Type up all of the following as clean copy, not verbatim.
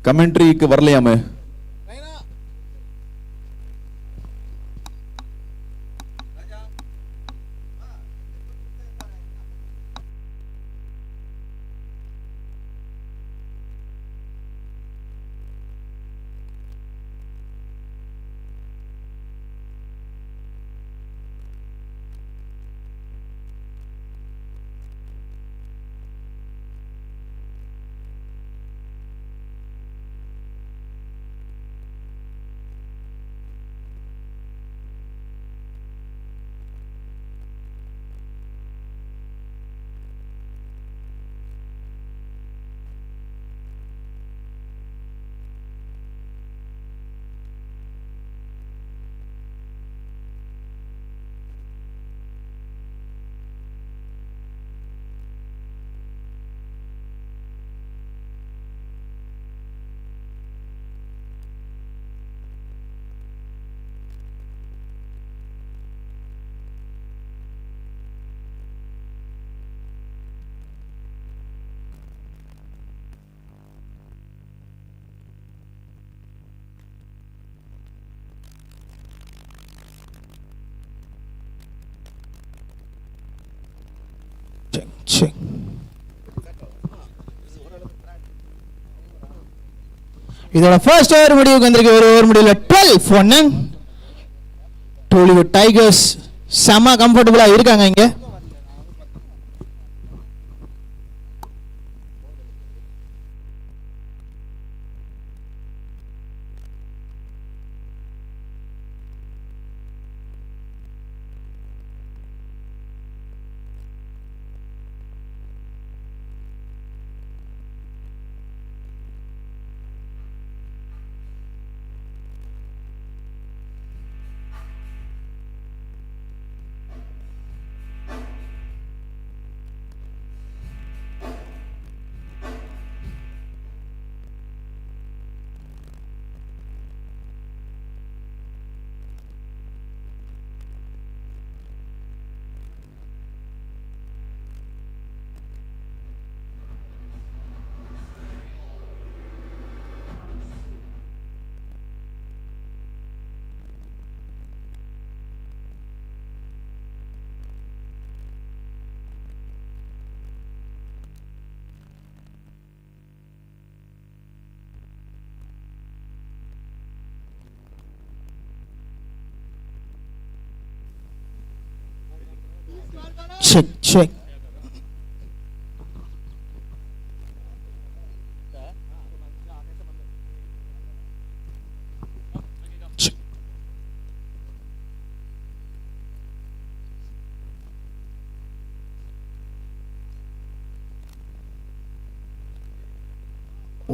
கமெண்ட்ரிக்கு வரலையாமே. இதோட first over முடிவுக்கு வந்திருக்கு. ஒரு ஓவர் முடிவில் 12 for none. டோலிவுட் டைகர்ஸ் செம கம்ஃபர்டபுளா இருக்காங்க இங்க. Check.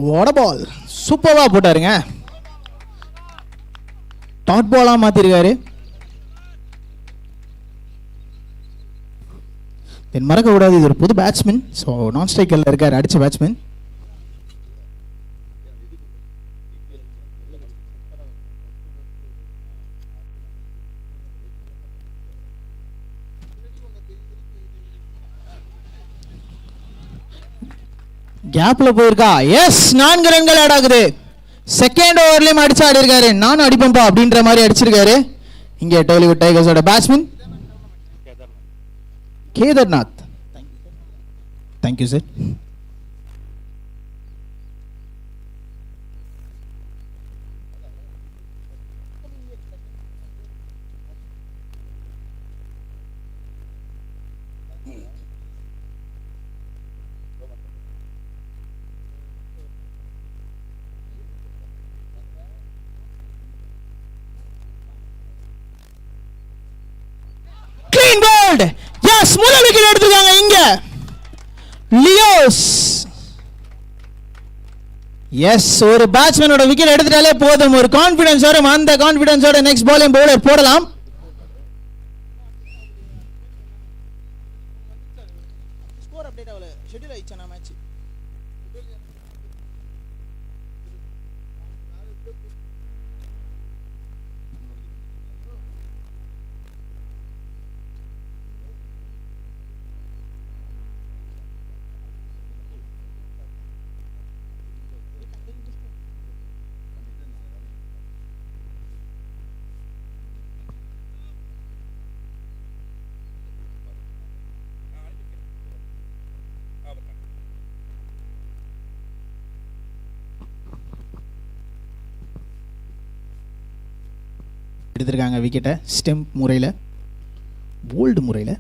What a ball. சூப்பரா போட்டாருங்க. டாட் பாலா மாத்திருக்காரு. மறக்க கூடாது, இது ஒரு புது பேட்ஸ்மேன். ஸோ நான் ஸ்ட்ரைக்கரில் இருக்கார், அடிச்ச பேட்ஸ்மேன். கேப்ல போயிருக்கா. எஸ், 4 ரன்கள் ஆட் ஆகுது. செகண்ட் ஓவர்லயும் அடிச்சு ஆடி இருக்காரு. நானும் அடிப்பம்பா அப்படின்ற மாதிரி அடிச்சிருக்காரு இங்க டாலிவுட் டைகர்ஸோட batsman Kedarnath. Thank you sir. Yes, முதல் விக்கெட் எடுத்துருக்காங்க இங்க லியோஸ். எஸ், ஒரு பேட்ஸ்மேனோட விக்கெட் எடுத்துட்டாலே போதும், ஒரு கான்ஃபிடன்ஸ் வரும். அந்த கான்ஃபிடன்ஸோட நெக்ஸ்ட் பாலையும் பவுலர் போடலாம். ஸ்கோர் அப்டேட் ஆகல, ஷெட்யூல் ஆயிடுச்சா மேட்ச்? எடுத்திருக்காங்க விக்கெட்டை ஸ்டெம்ப் முறையில், போல்டு முறையில்.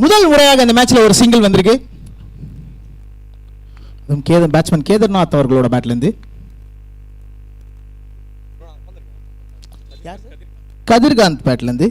முதல் முறையாக இந்த மேட்ச்ல ஒரு சிங்கிள் வந்திருக்கு. பேட்ஸ்மேன் கேதர்நாத் அவர்களோட பேட்லேருந்து. கதிர்காந்த் பேட்லேருந்து.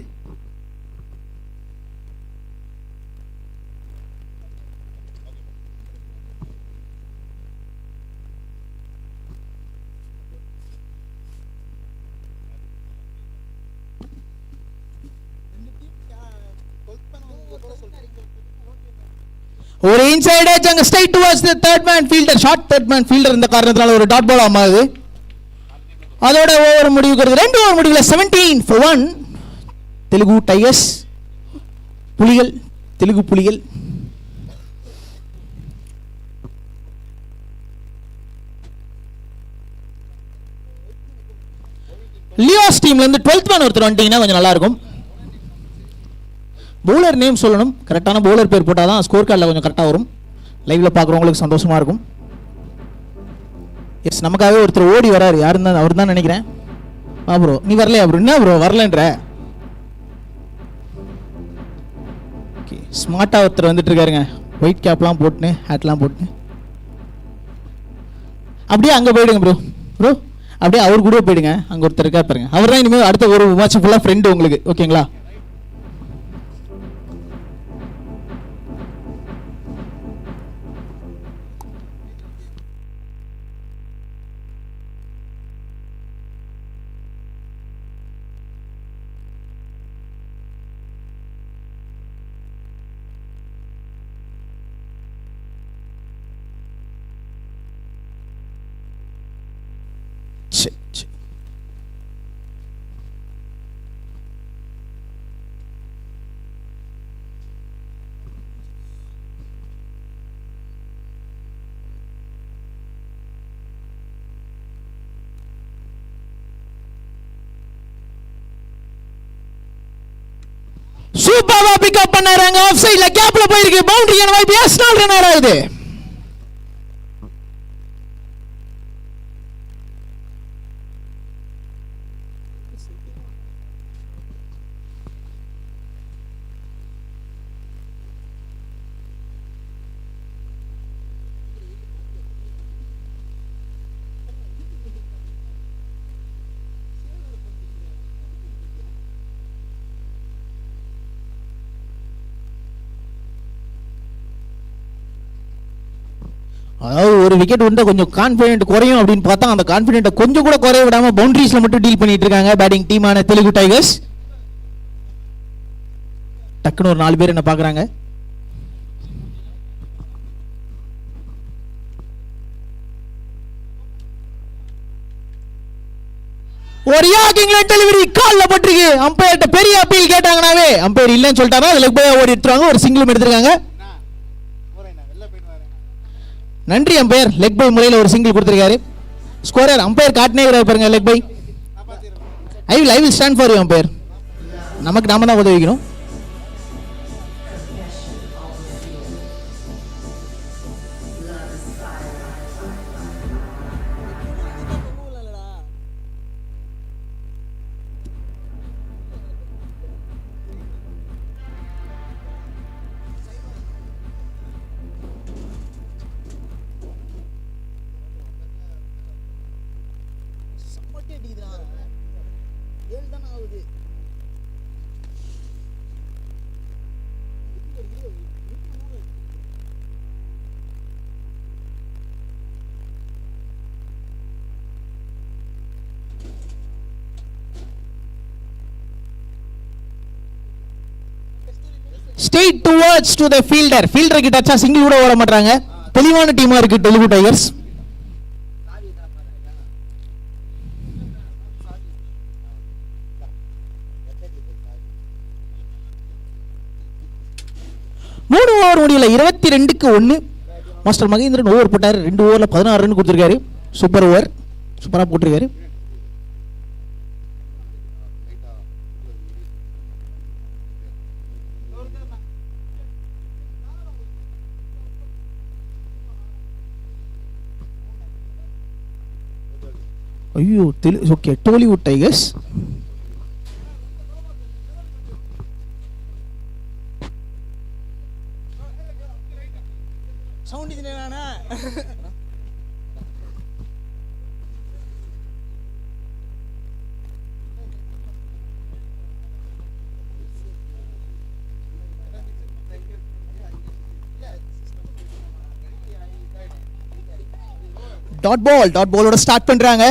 ஒரு இன்சைட் எட்ஜ் அங்க straight towards the third man fielder, short third man fielder. இந்த காரணத்தினால ஒரு டாட் பால் ஆமாது. அதோட ஓவர் முடிவுக்கு 2 ஓவர் முடிவுல 17-1 தெலுங்கு டைகர்ஸ், புலிகள், தெலுங்கு புலிகள். லியோஸ் டீம்ல இருந்து 12th மேன் ஒருத்தர் வந்துட்டீங்கன்னா கொஞ்சம் நல்லா இருக்கும். பவுலர் நேம் சொல்லணும், கரெக்டான பவுலர் பேர் போட்டால் தான் ஸ்கோர் கார்டில் கொஞ்சம் கரெக்டாக வரும், லைவில் பார்க்குறவங்களுக்கு சந்தோஷமாக இருக்கும். எஸ், நமக்காகவே ஒருத்தர் ஓடி வராரு, யாருன்னு தான் அவர் தான் நினைக்கிறேன். ப்ரோ நீ வரலையா ப்ரோ? என்ன ப்ரோ வரலன்ற? ஓகே, ஸ்மார்ட்டாக ஒருத்தர் வந்துட்டு இருக்காருங்க, ஒயிட் கேப்லாம் போட்டுன்னு, ஹேட்லாம் போட்டுன்னு. அப்படியே அங்கே போயிடுங்க ப்ரோ. ப்ரோ அப்படியே அவர் கூட போயிடுங்க, அங்கே ஒருத்தர் இருக்கா பாருங்க, அவர் தான் இனிமேல் அடுத்த ஒரு மேட்ச் ஃபுல்லாக ஃப்ரெண்டு உங்களுக்கு, ஓகேங்களா? சூப்பரா பிக்கப் பண்ணாங்க, ஆஃப் சைடுல கேப்ல போயிருக்கு, பவுண்டரியான வாய்ப்பு, எஸ் 4 ரன் ஆகுது. அதாவது ஒரு விக்கெட் வந்து கொஞ்சம் கான்ஃபிடென்ட் குறையும் அப்படின்னு பார்த்தா அந்த கான்ஃபிடென்ட்டை கொஞ்சம் கூட குறைய விடாம பவுண்டரிஸ்ல மட்டும் டீல் பண்ணிட்டு இருக்காங்க பேட்டிங் டீமான தெலுங்கு டைகர்ஸ். டக்குன்னு ஒரு 4 பேர் என்ன பாக்குறாங்க. ஒரு யாக்கிங்ல டெலிவரி கால்ல பட்டிருக்கு. அம்பையர்ட்ட பெரிய அப்பீல் கேட்டாங்கனாவே அம்பையர் இல்லன்னு சொல்லிட்டாரா, லெக் பை ஓடி எடுத்துறாங்க, ஒரு சிங்கிளும் எடுத்துருக்காங்க. நன்றி அம்பையர், லெக் பை முறையில் ஒரு சிங்கிள் கொடுத்திருக்காரு. ஸ்கோரர் அம்பையர் காட்டினே பாருங்க, leg bye. I will stand for you umpire. நமக்கு நாம தான் உதவிக்கணும். Straight towards to the fielder. Fielder கிட்ட அச்சா சிங்கிள் கூட ஓட மாட்டாங்க. தெளிவான டீமா இருக்கு தெலுங்கு டைகர்ஸ். மூணு ஓவர் முடியல 22-1. மாஸ்டர் மகேந்திரன் ஓவர் போட்டார். 2 ஓவரில் 16 ரன் கொடுத்துருக்காரு. சூப்பர் ஓவர், சூப்பராக போட்டிருக்காரு. ஐயோ ஓகே, டோலிவுட் டைகர்ஸ். சவுண்ட் இதுனா டாட் பாலோட ஸ்டார்ட் பண்றாங்க.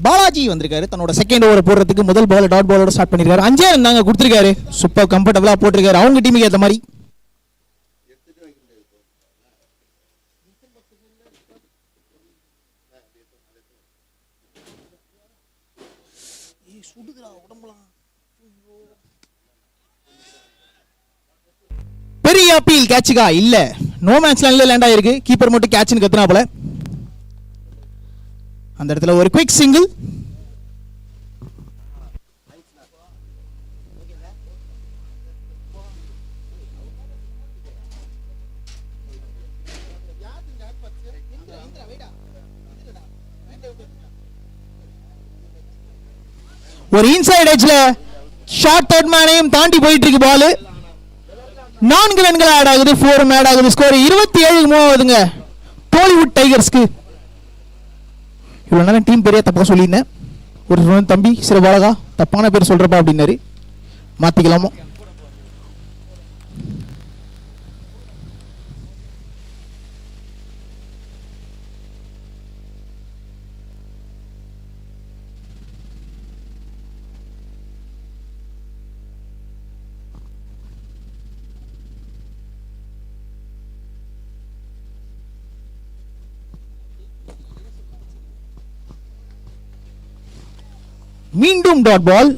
பாலாஜி வந்திருக்காரு தன்னோட செகண்ட் ஓவர் போடுறதுக்கு. முதல் பால் டாட் பாலோட ஸ்டார்ட் பண்ணிருக்காரு. 5 ரன் தாங்க கொடுத்துருக்காரு. சூப்பர் கம்ஃபர்டபுளா போட்டிருக்காரு அவங்க டீமுக்கு ஏற்ற மாதிரி. பெரிய அப்பீல் கேட்சுக்கா இல்ல, நோ மேட்ச் லைன்ல லேண்ட் ஆயிருக்கு. கீப்பர் மட்டும் கேட்ச்னு கத்துனாப்ல. அந்த இடத்துல ஒரு குயிக் சிங்கிள். ஒரு இன்சைட் எட்ஜ்ல ஷார்ட் தேர்ட் மேனையும் தாண்டி போயிட்டு இருக்கு பால். 4 ரன்கள் ஆட் ஆகுது, 4 ஆட் ஆகுது. ஸ்கோர் 27-3 டோலிவுட் டைகர்ஸ்க்கு. இவ்வளவு நேரம் டீம் பேரே தப்பா சொல்லியிருந்தேன். ஒரு தம்பி சில பாலகா தப்பான பேர் சொல்றப்பா அப்படின்னாரு. மாத்திக்கலாமோ? மீண்டும் டாட் பால்.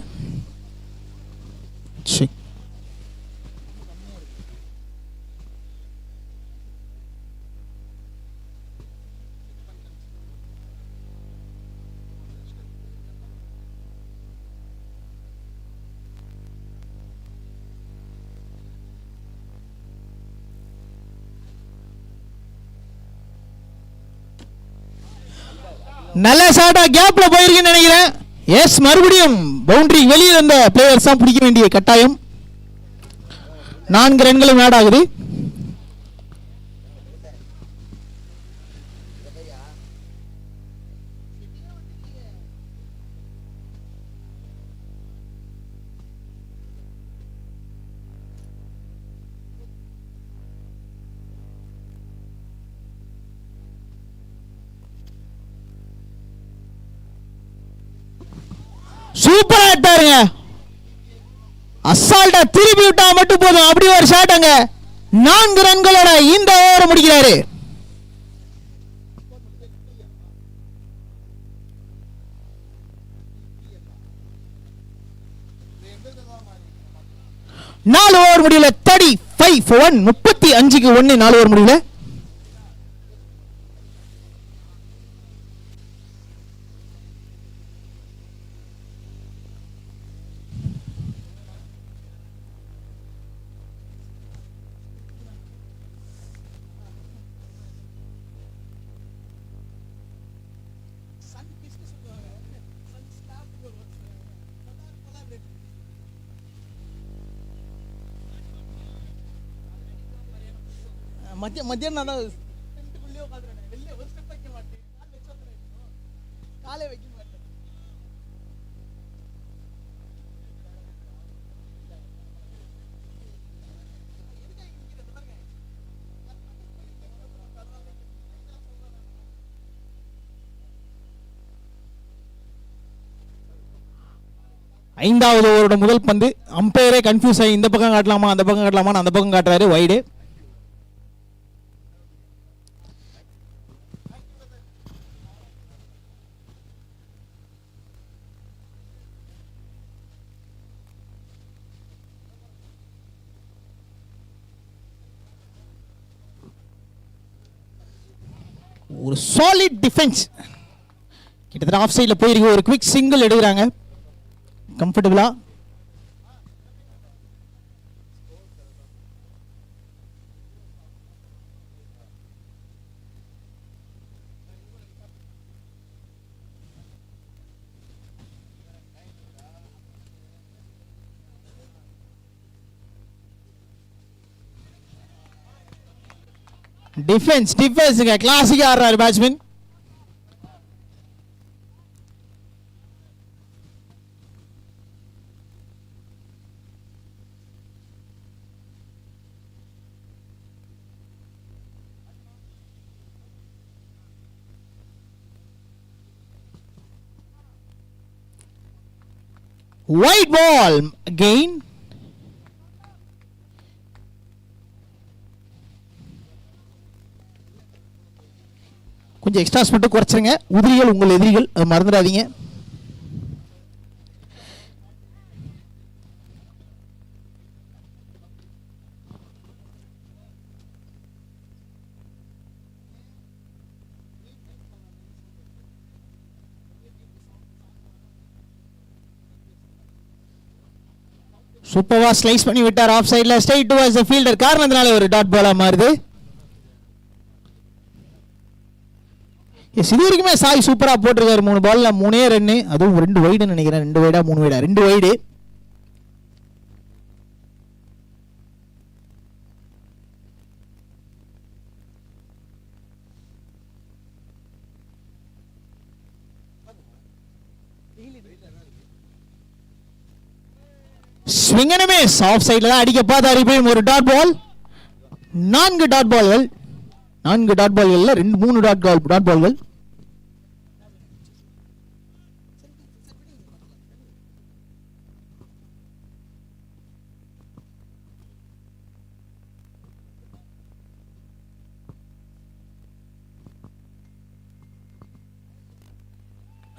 நல்ல ஷாட்டா கேப்ல போயிருக்குன்னு நினைக்கிறேன். எஸ், மறுபடியும் பவுண்டரி வெளியில் இருந்த பிளேயர்ஸ் தான் பிடிக்க வேண்டிய கட்டாயம். 4 ரன்களும் ஆட் ஆகுது. சூப்பரா ஆட்டாருங்க. அசால்ட்டா திருப்பி விட்டா மட்டும் போதும். அப்படி ஒரு ஷாட்டாங்க. 4 ரன்களோட இந்த ஓவர் முடிக்கிறாரு. நாலு ஓவர் முடியல. 35 for 1. 35-1 4 ஓவர் முடியல. மத்தியானம் நான் தான் காலை வைக்க மாட்டேன். ஐந்தாவது ஓவரோட முதல் பந்து. அம்பையரே கன்ஃபியூஸ் ஆகி இந்த பக்கம் காட்டலாமா அந்த பக்கம் காட்டலாமா அந்த பக்கம் காட்டுறாரு. வைடு. ஒரு சாலிட் டிஃபென்ஸ். கிட்டத்தட்ட ஆஃப் சைடில் போயிருக்கு. ஒரு குவிக் சிங்கிள் எடுக்கிறாங்க கம்ஃபர்டபுளா. டிஃபென்ஸ் டிஃபென்ஸுங்க கிளாசிக்கா ஆடுறாரு பேட்ஸ்மேன். White ball again. கொஞ்சம் எக்ஸ்ட்ராஸ் மட்டும் குறைச்சிருங்க. உதிரிகள் உங்கள் எதிரிகள், அதை மறந்துடாதீங்க. சூப்பர்வா ஸ்லைஸ் பண்ணி விட்டார் ஆஃப் சைடில். Straight towards the fielder. காரணத்தினால ஒரு டாட் பாலா மாறுது. இது வரைக்குமே சாய் சூப்பரா போட்டிருக்காரு. 3 பால்ல 3 ரன்னு, அதுவும் 2 வைடுன்னு நினைக்கிறேன். 2 வைடா 3 வைடா 2 wide. Swing and miss. Off சைடுல தான் அடிக்க பார்த்தாரு. இப்பயும் ஒரு டாட் பால். 4 டாட் பால்கள். 4 டாட் பால்கள்ல 3 டாட் பால்கள்.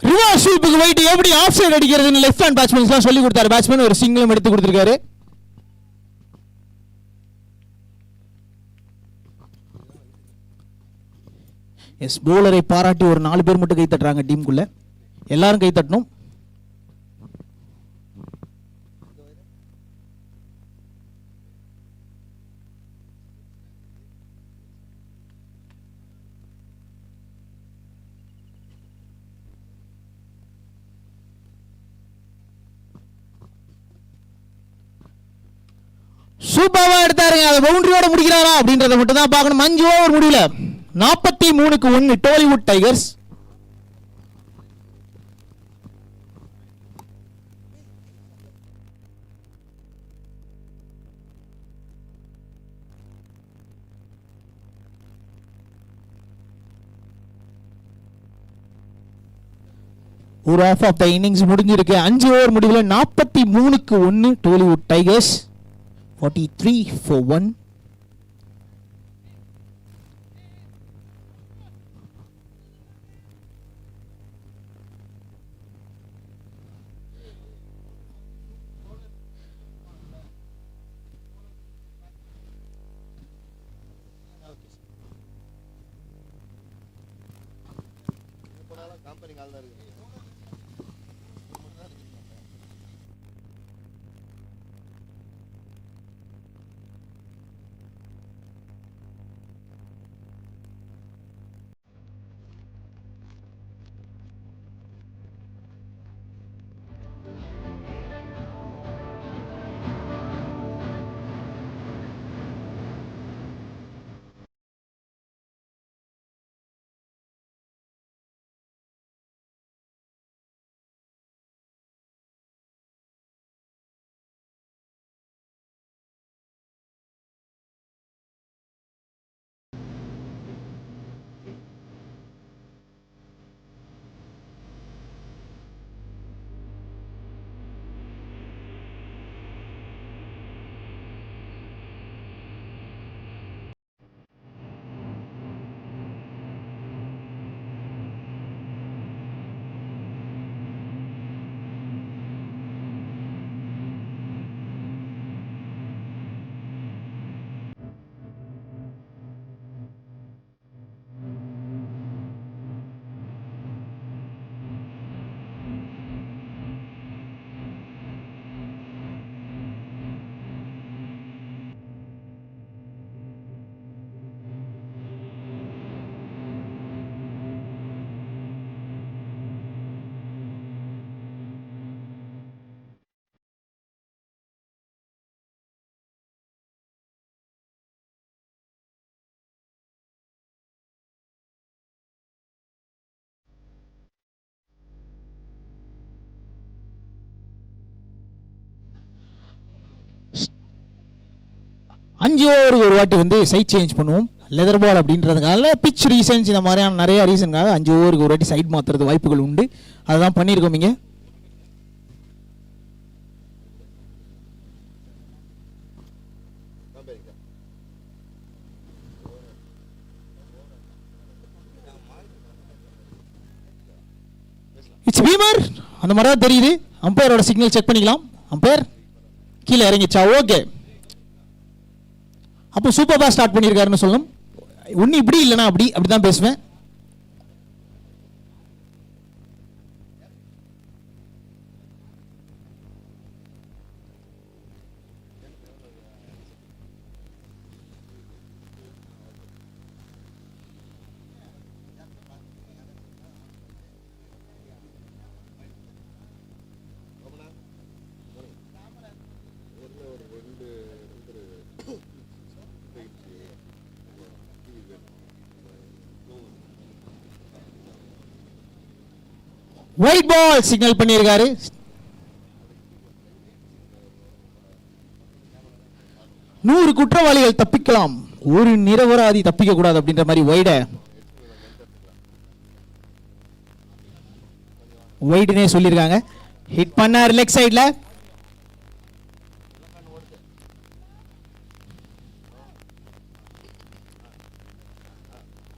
ரிவர்ஸ் ஸ்வீப்புக்கு வைட் எப்படி ஆஃப் சைடு அடிக்கிறதுன்னு லெஃப்ட் ஹேண்ட் பேட்ஸ்மேன்ஸ்லாம் சொல்லி கொடுத்தாரு. பேட்ஸ்மேன் ஒரு சிங்கிளும் எடுத்து கொடுத்துருக்காரு. எஸ், போலரை பாராட்டி ஒரு 4 பேர் மட்டும் கை தட்டுறாங்க டீமுக்குள்ள. எல்லாரும் கை தட்டணும். சூப்பரா எடுத்தாருங்க. அதை பவுண்டரியோட முடிக்கிறாரா அப்படின்றத மட்டும் தான் பார்க்கணும். 5 ஓவர் முடியல. 43க்கு 1 டோலிவுட் டைகர்ஸ். ஒரு ஆஃப் ஆஃப் த இன்னிங்ஸ் முடிஞ்சிருக்கு. 5 ஓவர் முடிவில் 43க்கு 1 டோலிவுட் டைகர்ஸ். 43 for 1. 5 ஓவருக்கு ஒரு வாட்டி வந்து சைட் சேஞ்ச் பண்ணுவோம். லெதர் பால் அப்படின்றதுனால பிச் ரீசன்ஸ் இந்த மாதிரியான நிறைய ரீசனுக்காக 5 ஓவருக்கு ஒரு வாட்டி சைட் மாற்றுறது வாய்ப்புகள் உண்டு. அதுதான் பண்ணியிருக்கோம் இங்கே. இட்ஸ் பீமர் அந்த மாதிரி தான் தெரியுது. அம்பையரோட சிக்னல் செக் பண்ணிக்கலாம். அம்பையர் கீழே இறங்கிச்சா? ஓகே, அப்போ சூப்பராக ஸ்டார்ட் பண்ணியிருக்காருன்னு சொல்லணும். ஒன்று இப்படி இல்லைனா அப்படி தான் பேசுவேன். ஒயிட் பால் சிக்னல் பண்ணியிருக்காரு. நூறு குற்றவாளிகள் தப்பிக்கலாம், ஒரு நிரபராதி தப்பிக்க கூடாது அப்படின்ற மாதிரி வைடுனே சொல்லியிருக்காங்க. ஹிட் பண்ணார் லெக் சைட்ல.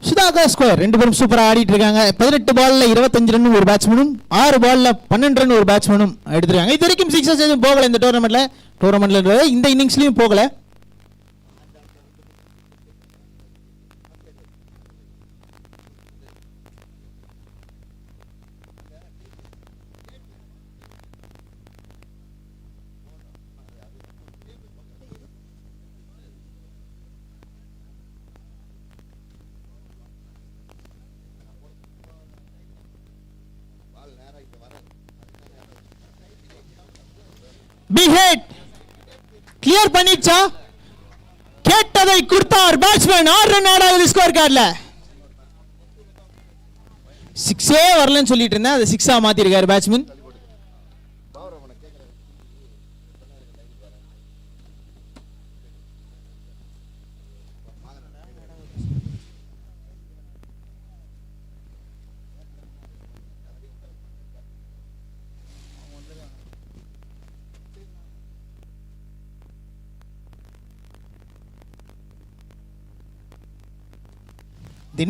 சுதாகர் ஸ்கொயர். ரெண்டு பேரும் சூப்பராக ஆடிட்டு இருக்காங்க. 18 பால்ல 25 ரன் ஒரு பேட்ஸ்மேனும், 6 பால்ல 12 ரன் ஒரு பேட்ஸ்மேனும் எடுத்துருக்காங்க. இது வரைக்கும் சிக்ஸஸ் எதுவும் போகல இந்த டோர்னமெண்ட்ல இந்த இன்னிங்ஸ்லயும் போகல. கிளியர் பண்ணிச்சா? கேட்டதை கொடுத்தார் பேட்ஸ்மேன். 6 ரன் ஆடாது ஸ்கோர் கார்டுல. 6ஏ வரலன்னு சொல்லிட்டு இருந்தேன், அதை 6ஆ மாத்திருக்காரு பேட்ஸ்மேன்.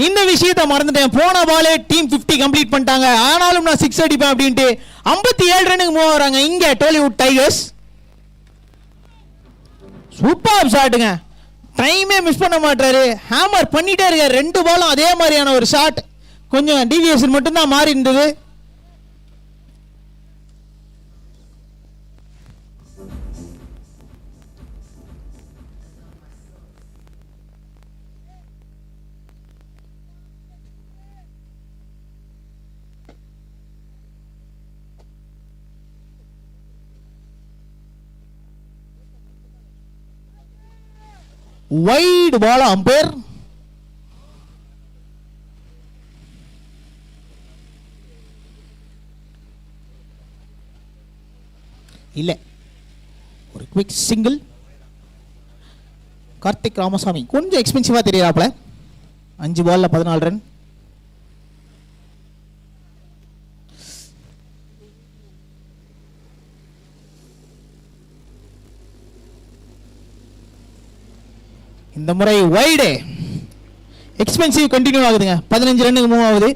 இந்த விஷயத்தை மறந்துட்டேன். போன பாலே டீம் 50 கம்ப்ளீட் பண்ணிட்டாங்க. ஆனாலும் நான் 6 அடிப்பேன் அப்படின்ட்டு 57 ரன்னுக்கு மூவ் ஆகிறாங்க இங்க டாலிவுட் டைகர்ஸ். சூப்பர் ஷாட்டுங்க. டைமே மிஸ் பண்ண மாட்டாரு. ஹேமர் பண்ணிட்டே இருக்காரு. 2 பாலும் அதே மாதிரியான ஒரு ஷாட். கொஞ்சம் டிவியேஷன் மட்டும்தான் மாறி இருந்தது. வைடு பால் அம்பையர். இல்ல, ஒரு குவிக் சிங்கிள். கார்த்திக் ராமசாமி கொஞ்சம் எக்ஸ்பென்சிவா தெரியறாப்ல. 5 பால்ல 14 ரன். இந்த முறை வைடு எக்ஸ்பென்சிவ் கண்டினியூ ஆகுதுங்க. 15 ரன்னுக்கு மூவ் ஆகுது.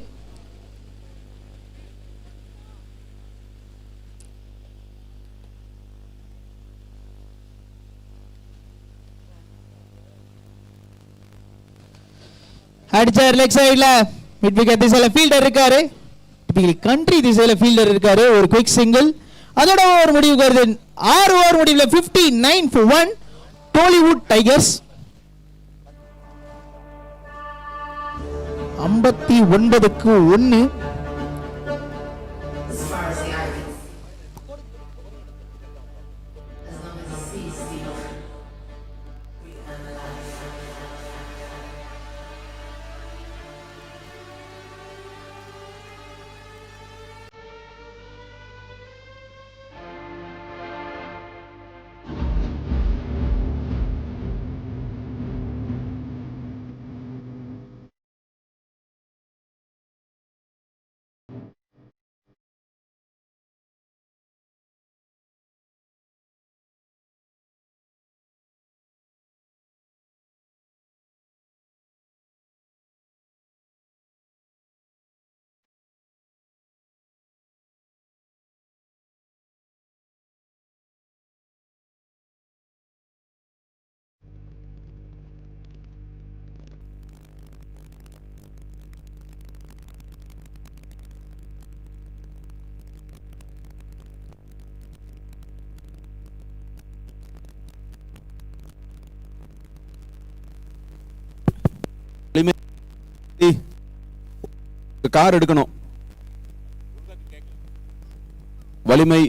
அடிச்சார் லெக் சைடுல. மிட் விக்கெட் திசையில ஃபீல்டர் இருக்காரு. டிபிக்கலி கண்ட்ரி திசையில ஃபீல்டர் இருக்காரு. ஒரு குயிக் சிங்கிள். அதோட ஒரு முடிவுக்கு வருது. 6 ஓவர் முடிவுல 59 for 1 டாலிவுட் டைகர்ஸ். 59க்கு 1. ஒரு கார் எடுக்கணும். வலிமை,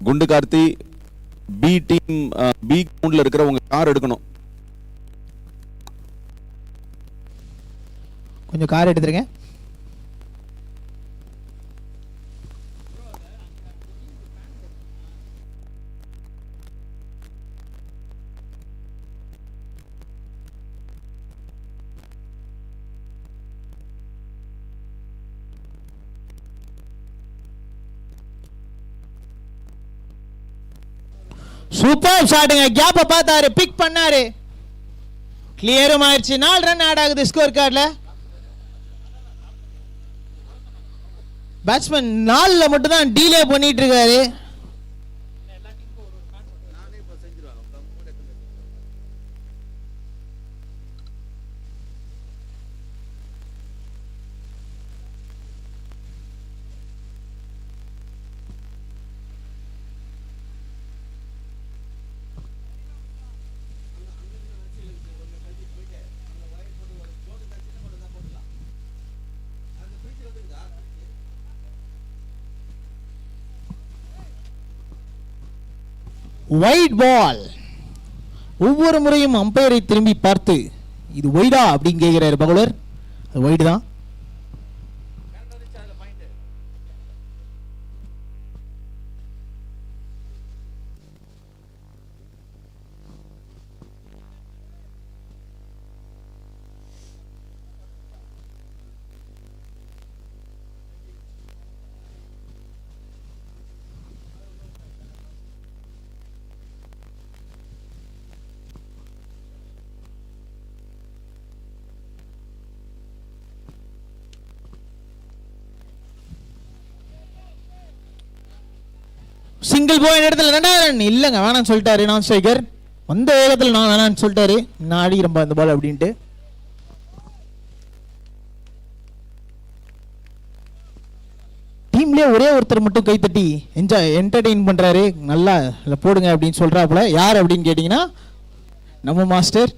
குண்டு கார்த்தி, பி டீம், பி கிரவுண்ட்ல இருக்கிற உங்க கார் எடுக்கணும். கொஞ்சம் கார் எடுத்துருங்க. சூப்பர் ஷாட்டுங்க. கேப்ப பார்த்தாரு, பிக் பண்ணாரு, கிளியரும் ஆயிடுச்சு. 4 ரன் ஆட் ஆகுது ஸ்கோர் கார்டில். பேட்ஸ்மேன் 4ல மட்டும் தான் டீலே பண்ணிட்டு இருக்காரு. Wide ball. ஒவ்வொரு முறையும் அம்பையரை திரும்பி பார்த்து இது ஒய்டா அப்படின்னு கேட்கிறாரு பவுலர். அது ஒய்டு தான். சிங்கிள் போய் இடத்துல 2வது ரன். இல்லைங்க, வேணான்னு சொல்லிட்டாரு நான் ஸ்ட்ரைக்கர். வந்த வேகத்தில் நான் வேணான்னு சொல்லிட்டாரு, நான் அடிக்கிறேன் இந்த பால் அப்படின்ட்டு. டீம்லேயே ஒரே ஒருத்தர் மட்டும் கைத்தட்டி என்டர்டெயின் பண்ணுறாரு, நல்லா இல்லை போடுங்க அப்படின்னு சொல்கிறாப்புல. யார் அப்படின்னு கேட்டிங்கன்னா நம்ம மாஸ்டர்.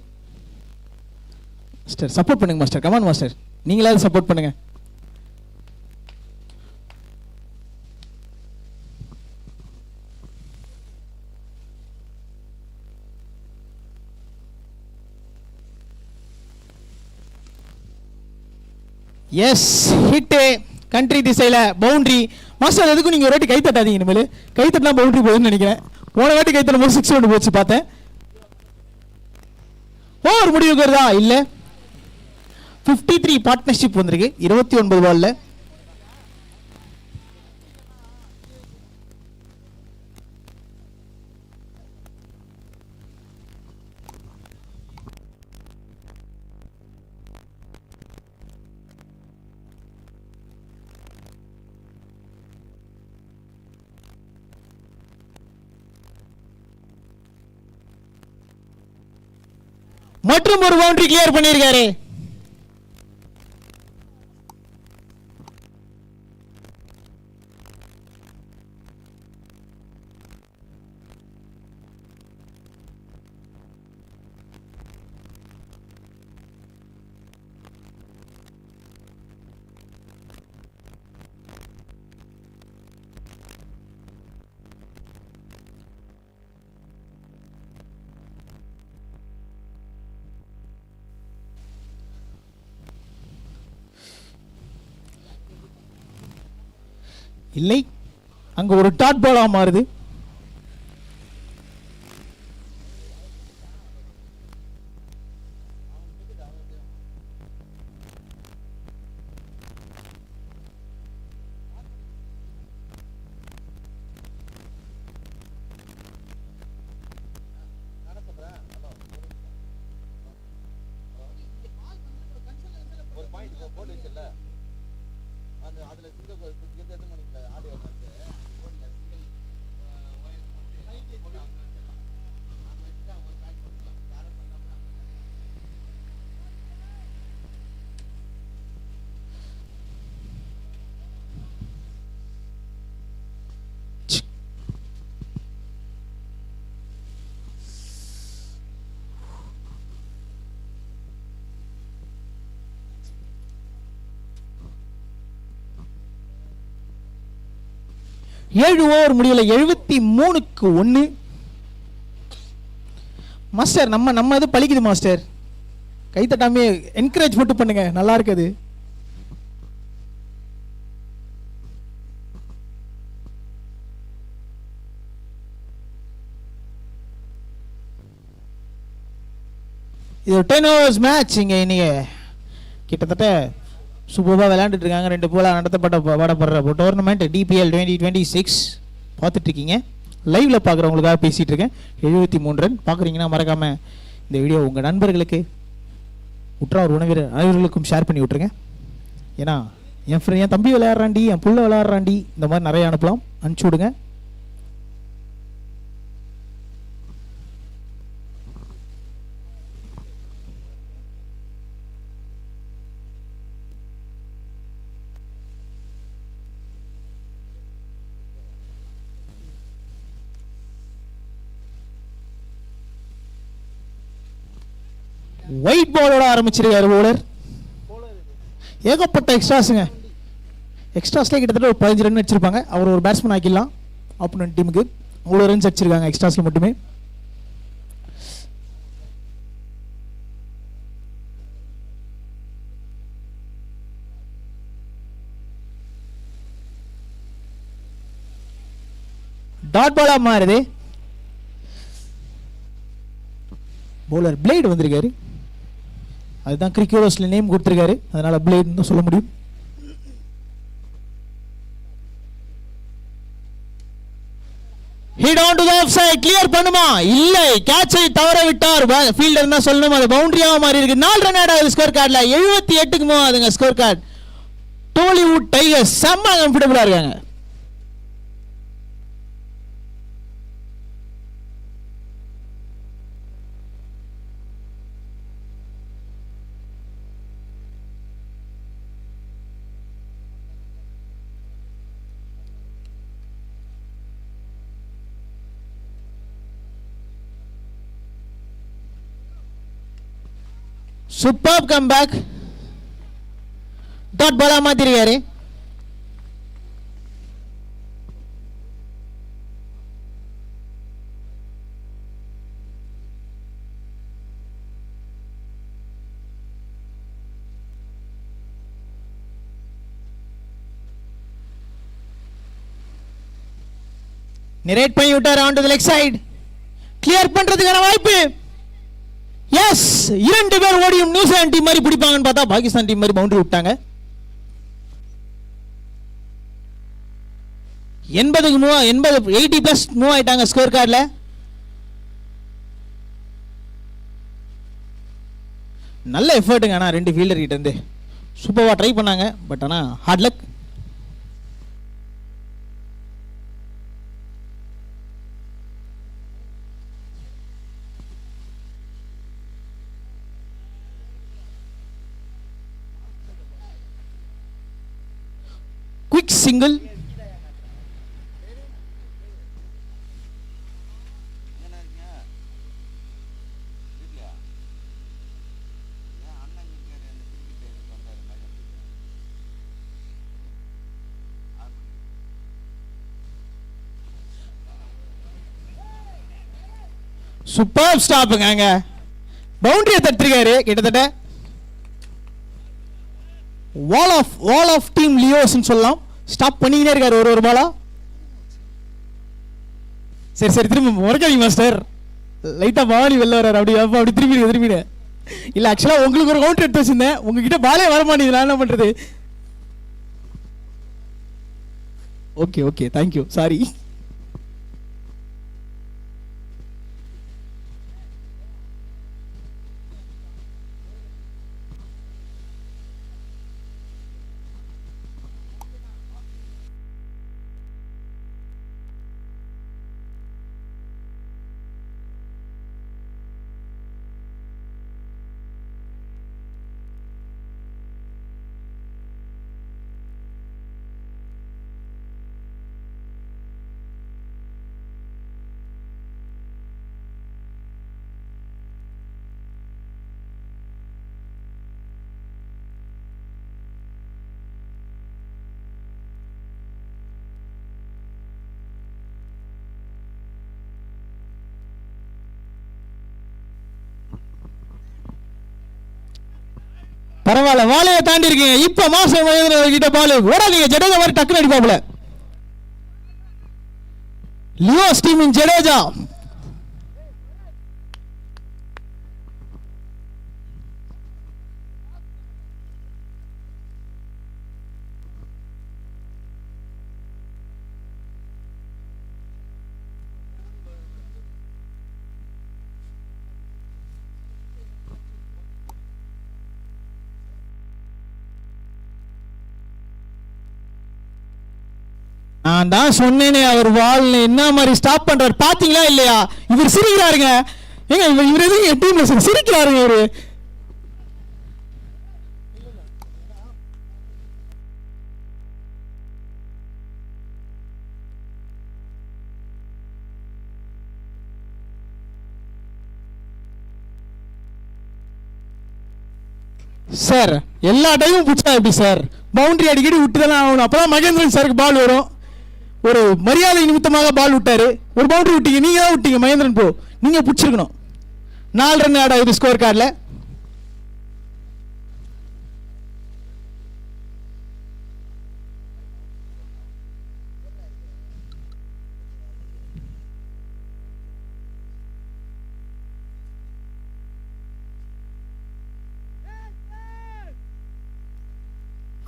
மாஸ்டர் சப்போர்ட் பண்ணுங்க மாஸ்டர், கமான் மாஸ்டர், நீங்களாவது சப்போர்ட் பண்ணுங்க. எஸ், ஹிட் கண்ட்ரி திசையில் பவுண்டரி. மாஸ்டர் எதுக்கும் நீங்கள் ஒரு வாட்டி கை தட்டாதீங்க, இனிமேல் கை தட்டினா பவுண்டரி போகுதுன்னு நினைக்கிறேன். போன வாட்டி கை தட்டும் போது 6 ஒன்று போச்சு பார்த்தேன். ஒரு முடிவுக்கு வருதா? இல்லை, 53 பார்ட்னர்ஷிப் வந்திருக்கு 29 பால்ல. மற்றும் ஒரு பவுண்டரி கிளியர் பண்ணியிருக்காரு. இல்லை, அங்க ஒரு டாட் பாலா மாறுது. 7 ஓவர் முடிவில் 73க்கு 1. மாஸ்டர் நம்ம இது பழிக்குது மாஸ்டர். கை தட்டாமே என்கரேஜ் மட்டும் பண்ணுங்க, நல்லா இருக்குது. இது 10 ஓவர்ஸ் மேட்ச். இங்கே இன்னைக்கு கிட்டத்தட்ட சூப்பராக விளையாண்டுட்டு இருக்காங்க. 2 போல நடத்தப்படப்படுற டோர்னமெண்ட் DPL 2026 பார்த்துட்டு இருக்கீங்க. லைவ்ல பார்க்குறவங்களுக்காக பேசிகிட்டு இருக்கேன். 73 ரன் பார்க்குறீங்கன்னா மறக்காமல் இந்த வீடியோ உங்கள் நண்பர்களுக்கு உற்றார் உணவினர் அனைவர்களுக்கும் ஷேர் பண்ணி விட்ருங்க. ஏன்னா என் தம்பி விளையாடுறாண்டி, என் புள்ள விளையாடுறாண்டி, இந்த மாதிரி நிறைய அனுப்பலாம், அனுப்பிச்சி விடுங்க. ஒயிட் பாலோட ஆரம்பிச்சிருக்காரு பவுலர். ஏகப்பட்ட எக்ஸ்ட்ராஸுங்க. எக்ஸ்ட்ராஸ்லேயே கிட்டத்தட்ட ஒரு 15 ரன் அடிச்சிருப்பாங்க. அவர் ஒரு பேட்ஸ்மேன் ஆக்கிடலாம் ஆப்போனன்ட் டீமுக்கு. அவ்வளோ ரன்ஸ் அடிச்சிருக்காங்க எக்ஸ்ட்ராஸில் மட்டுமே. டாட் பாலா மாறுது. பவுலர் பிளேட் வந்திருக்காரு. அதுதான் கிரிக்கெட்டர்ஸ்ல நேம் கொடுத்துருக்காரு, அதனால பிளேட் தான் சொல்ல முடியும். Hit on to the off-site. Clear பண்ணுமா? இல்லை, கேட்சை தவற விட்டார் ஃபீல்டர் தான் சொல்லணும். அது பவுண்டரியாக மாறி இருக்கு. 4 ரன் ஆட் ஆகுது ஸ்கோர் கார்டில். 78க்கு மூவ் ஆகுதுங்க ஸ்கோர் கார்டு. டோலிவுட் டைகர்ஸ் செம்ம கம்ஃபர்டபுளாக இருக்காங்க. Super comeback. டாட் பாலா மாத்திருக்காரு. நிரேட் பண்ணி விட்டார் on to the leg side. Clear பண்றதுக்கான வாய்ப்பு. எஸ், 2 பேர் ஓடியும் நியூசிலாந்து டீம் மாதிரி பிடிப்பாங்கன்னு பார்த்தா பாகிஸ்தான் டீம் மாதிரி பவுண்டரி விட்டாங்க. 80 பிளஸ் மூவ் ஆயிட்டாங்க ஸ்கோர் கார்டில். நல்ல எஃபர்ட்டுங்க. ஆனால் 2 ஃபீல்டர் கிட்ட இருந்து சூப்பராக ட்ரை பண்ணாங்க. பட் ஆனால் hard luck. Quick single. Super ஸ்டாப்புங்க. பவுண்டரியை தட்டிருக்காரு. கிட்டத்தட்ட வால் ஆஃப் டீம் லியோஸ்னு சொல்லலாம். ஸ்டாப் பண்ணிக்கிட்டே இருக்காரு ஒரு பாலா. சரி திரும்ப முறைக்காதீங்க மாஸ்டர். லைட்டா பவானி வெளில வர்றாரு. அப்படி திரும்பிடு. இல்ல ஆக்சுவலா உங்களுக்கு ஒரு கவுண்டர் எடுத்து வச்சிருந்தேன். உங்ககிட்ட பாலே வர மாட்டேங்குது. நான் என்ன பண்றது? Okay thank you. சாரி. பரவாயில்ல, வாழையை தாண்டி இருக்கீங்க. இப்ப மாஸ்டர் மகேந்திரன் கிட்ட பால் ஓடாதீங்க. ஜடேஜா மாதிரி டக்குனு அடிப்பாப்புல. லியோ ஸ்டீவன் ஜடேஜா நான் தான் சொன்னேனே, அவர் வால் என்ன மாதிரி ஸ்டாப் பண்றாரு பாத்தீங்களா இல்லையா? இவர் சிரிக்கிறாருங்க. ஏங்க இவர் எதுவும் என் டீம்ல சிரிக்கிறாருங்க இவரு. சார் எல்லா டைமும் பிடிச்சா எப்படி சார்? பவுண்டரி அடிக்கடி விட்டுதான் ஆகணும். அப்பதான் மகேந்திரன் சாருக்கு பால் வரும். ஒரு மரியாதை நிமித்தமாக பால் விட்டாரு. ஒரு பவுண்டரி விட்டீங்க, நீங்க தான் விட்டீங்க. மகேந்திரன் போ, நீங்க பிடிச்சிருக்கணும். 4 ரன் ஆட் ஆகுது ஸ்கோர் கார்டில்.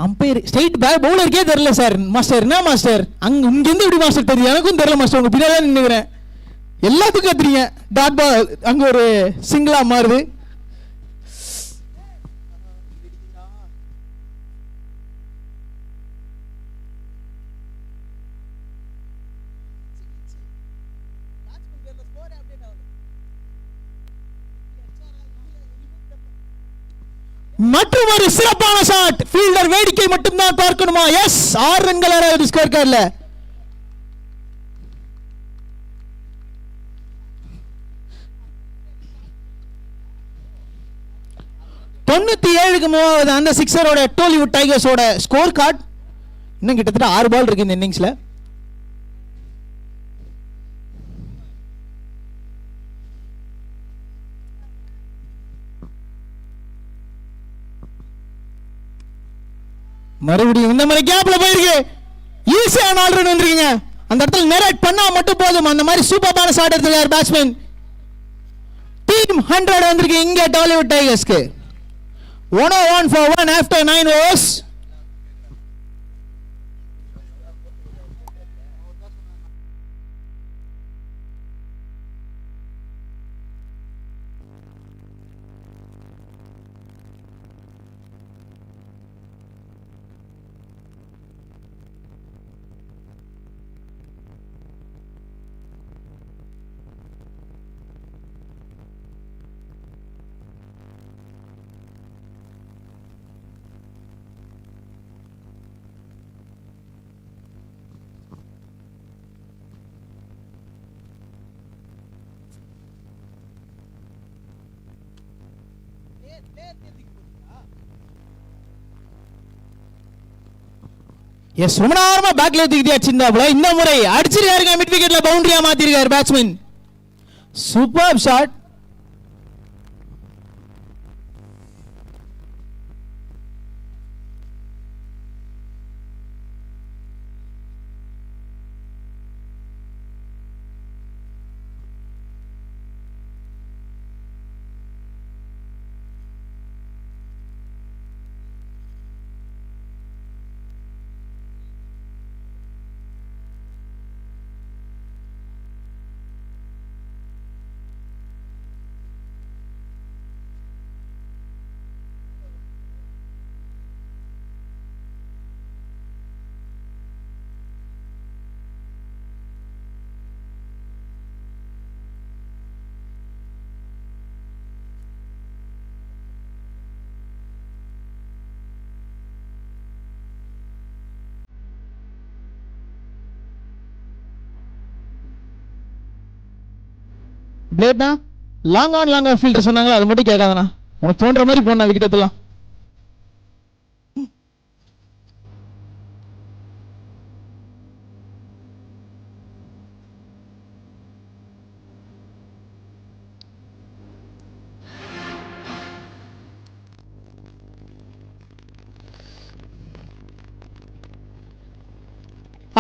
அம்பையர் ஸ்ட்ரைட் பேக் பவுலருக்கே தெரியல சார். மாஸ்டர் என்ன மாஸ்டர், அங்க இருந்து எப்படி மாஸ்டர் தெரியும்? எனக்கும் தெரியல மாஸ்டர். உங்க பின்னாடி நின்னுக்கிறேன், எல்லாத்துக்கும் கத்துறீங்க. டாட் பால் அங்க ஒரு சிங்கிளா மாறுது. மற்றும் ஒரு சிறப்பான ஷாட். ஃபீல்டர் வேடிக்கை மட்டும்தான் பார்க்கணுமா? எஸ், 6 ரன்கள் ஆறாவது ஸ்கோர் கார்டில். தொண்ணூத்தி 7க்கு மூவாவது அந்த சிக்ஸரோட டோலிவுட் டைகர்ஸோட ஸ்கோர் கார்டு. இன்னும் கிட்டத்தட்ட 6 பால் இருக்கு இந்த இன்னிங்ஸ்ல. மறுபடியும் இந்த மாதிரி கேப்ல போயிருக்கு. ஈஸியா 4 ரன் வந்திருக்கீங்க. அந்த இடத்துல நெரேட் பண்ணா மட்டும் போதும். அந்த மாதிரி சூப்பரான ஷாட் எடுத்திருக்கார் பேட்ஸ்மேன். டீம் 100 வந்திருக்கு இங்க டாலிவுட் டைகர்ஸ்க்கு. 101 for 1 after 9 overs. எஸ், ரொம்ப நேரமா பேக்ல தூக்கிட்டு அடிச்சிருந்தாப்ல. இந்த முறை அடிச்சிருக்காருங்க. மிட் விக்கெட்ல பவுண்டரியா மாத்திருக்காரு பேட்ஸ்மேன். Super shot. பிளேட்னா லாங் ஆன் ஃபீல்டர் சொன்னாங்களா, அது மட்டும் கேட்காதண்ணா. உனக்கு தோன்ற மாதிரி போனா விக்கெட்டெல்லாம்.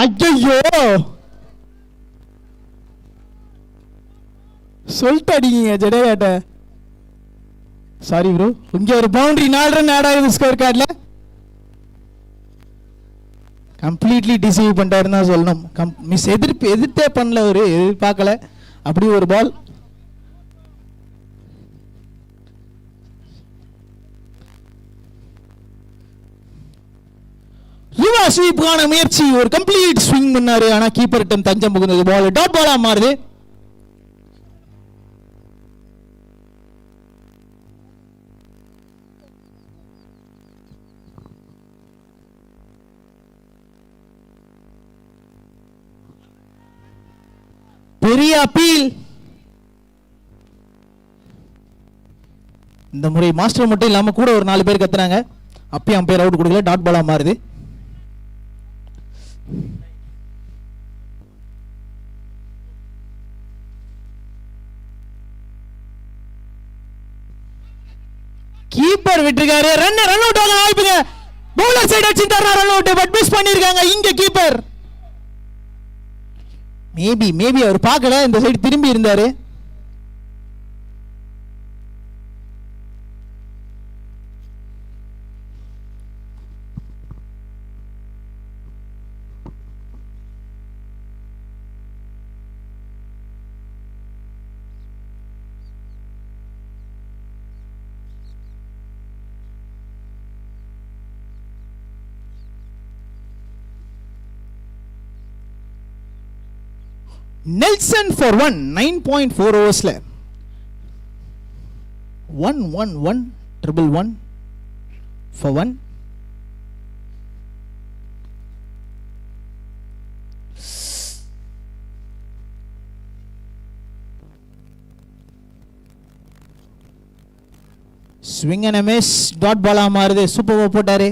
ஐயோ சொல்லிட்டு அடிங்க ஜடேஜாட்ட. சாரி ப்ரோ, இங்க ஒரு பவுண்டரி 4 ரன் ஆட் ஆகுது ஸ்கோர் கார்டில். கம்ப்ளீட்லி டிசீவ் பண்ணிட்டாருன்னு தான் சொல்லணும். மிஸ் எதிர்த்தே பண்ணல, ஒரு எதிர்பார்க்கல அப்படி ஒரு பால். யுவா ஸ்வீப்புக்கான முயற்சி, ஒரு கம்ப்ளீட் ஸ்விங் பண்ணாரு, ஆனா கீப்பர் ரிட்டன் தஞ்சம் புகுந்தது. பால் டாட் பாலா மாறுது. பெரிய அப்பீல். இந்த முறை மாஸ்டர் மட்டும் இல்லாம கூட ஒரு 4 பேர் கத்துனாங்க. அப்பயும் அம்பையர் அவுட் கொடுக்கல, டாட் பாலா மாறுது. கீப்பர் விட்டுருக்காரு. ரன் அவுட் ஆக வாய்ப்புங்க. பவுலர் சைடு அடிச்சு தர ரன் அவுட், பட் மிஸ் பண்ணிருக்காங்க இங்க கீப்பர். மேபி அவர் பார்க்கல, இந்த சைடு திரும்பி இருந்தாரு. Nelson for 1, 9.4 ஓவர்ஸ்ல 1-1-1 1-1 for 1. Swing and miss, dot Bala மாறுது. சூப்பராக போட்டாரு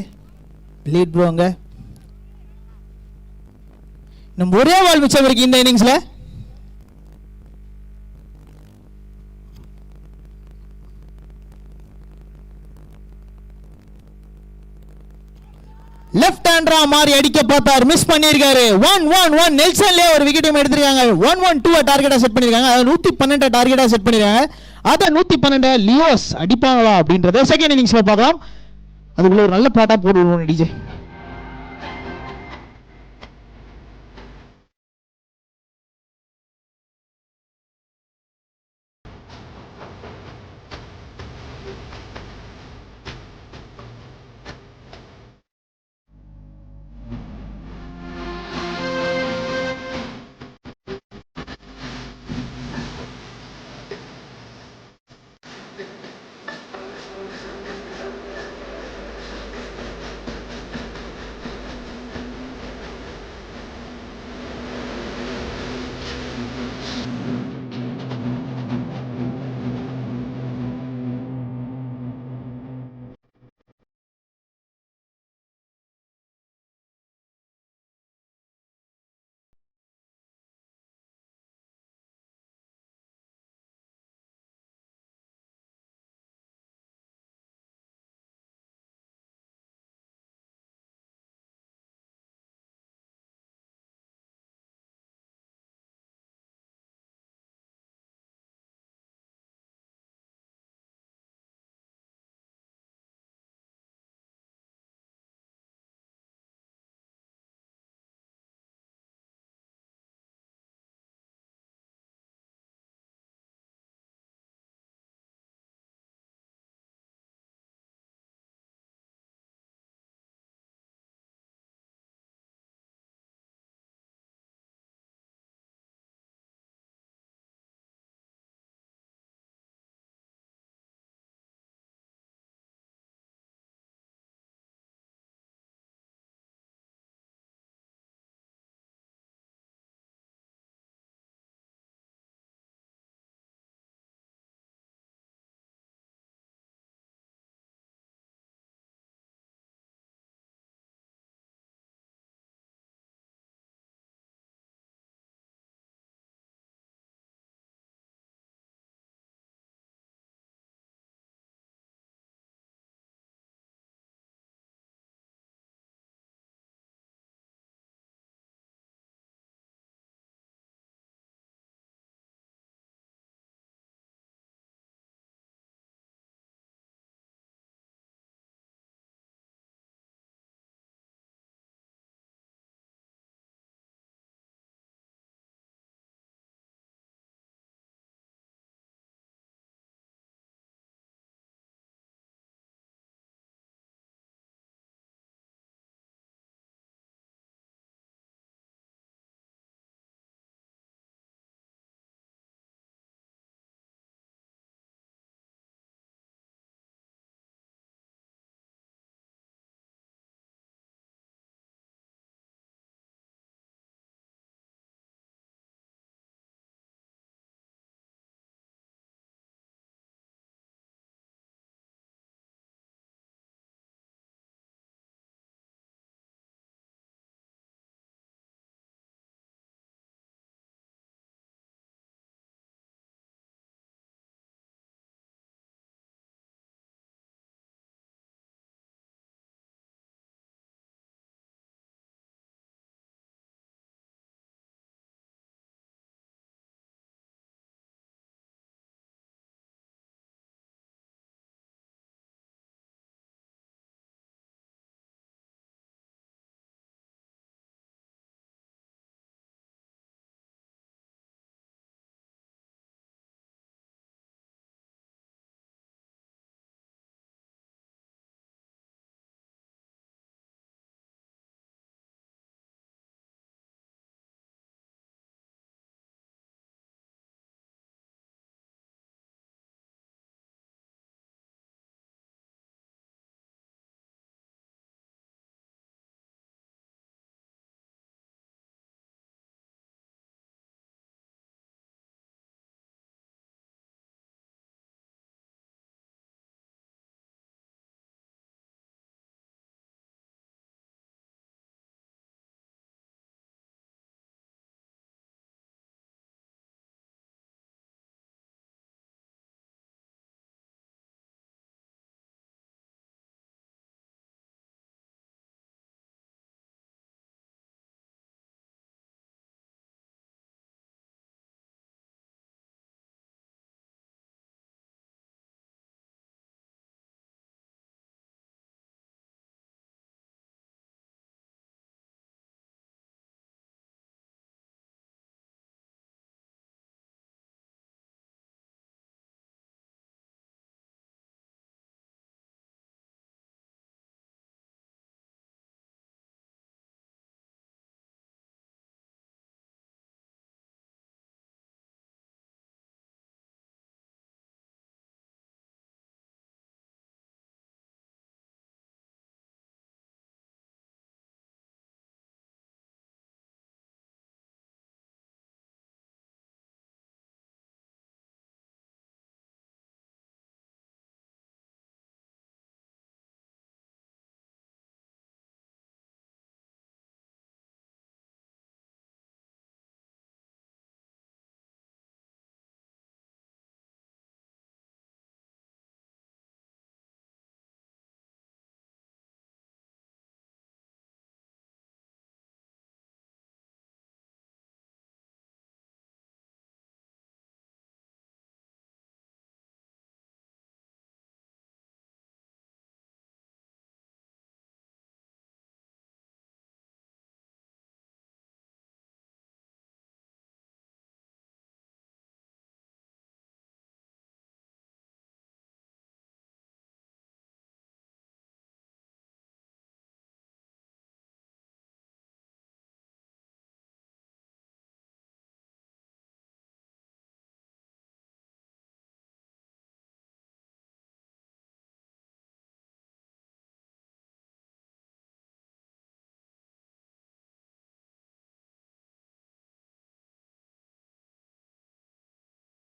லீட் ப்ரோங்க. நம்ம ஒரே பால் மிச்சம் இருக்கு இந்த இன்னிங்ஸ்ல. லெஃப்ட் ஹேண்டரா மாறி அடிக்க பார்த்தார், மிஸ் பண்ணிருக்காரு. 1-1-1 நெல்சன்ல ஒரு விக்கெட் எடுத்திருக்காங்க. 1-1-2 டார்கெட்டா செட் பண்ணிருக்காங்க. அத 112 டார்கெட்டா செட் பண்ணிருக்காங்க. அத 112 லியோஸ் அடிப்பாங்களா அப்படின்றத செகண்ட் இன்னிங்ஸ்ல பார்க்கலாம். அதுக்குள்ள ஒரு நல்ல பாட்டா போடுவோம் டிஜே.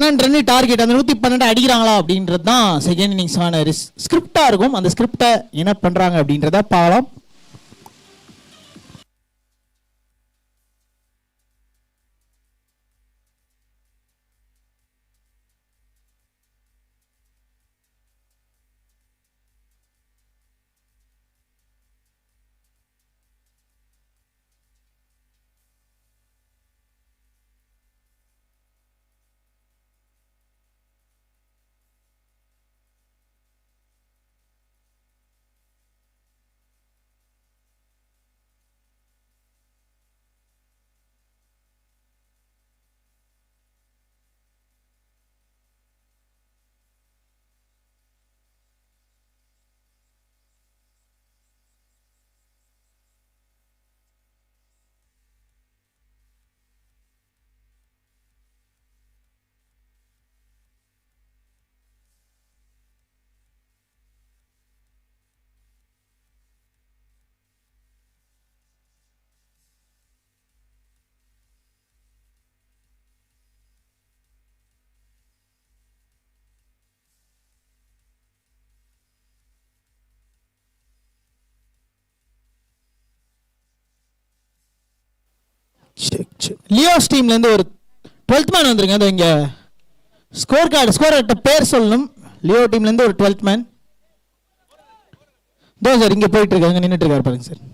ரன் டார்கெட், அந்த 112 அடிக்கிறாங்களா அப்படின்றது தான் செகண்ட் இன்னிங்ஸான ஸ்கிரிப்டா இருக்கும். அந்த ஸ்கிரிப்டை என்ன பண்றாங்க அப்படின்றத பார்க்கலாம். லியோஸ் டீம்ல இருந்து ஒரு 12th மேன் வந்துருங்க. அது இங்க ஸ்கோர் கார்டு பேர் சொல்லணும். லியோ டீம்ல இருந்து ஒரு 12th மேன் தோ சார் இங்க போயிட்டு இருக்காங்க, நின்னுட்டு இருக்காரு பாருங்க சார்.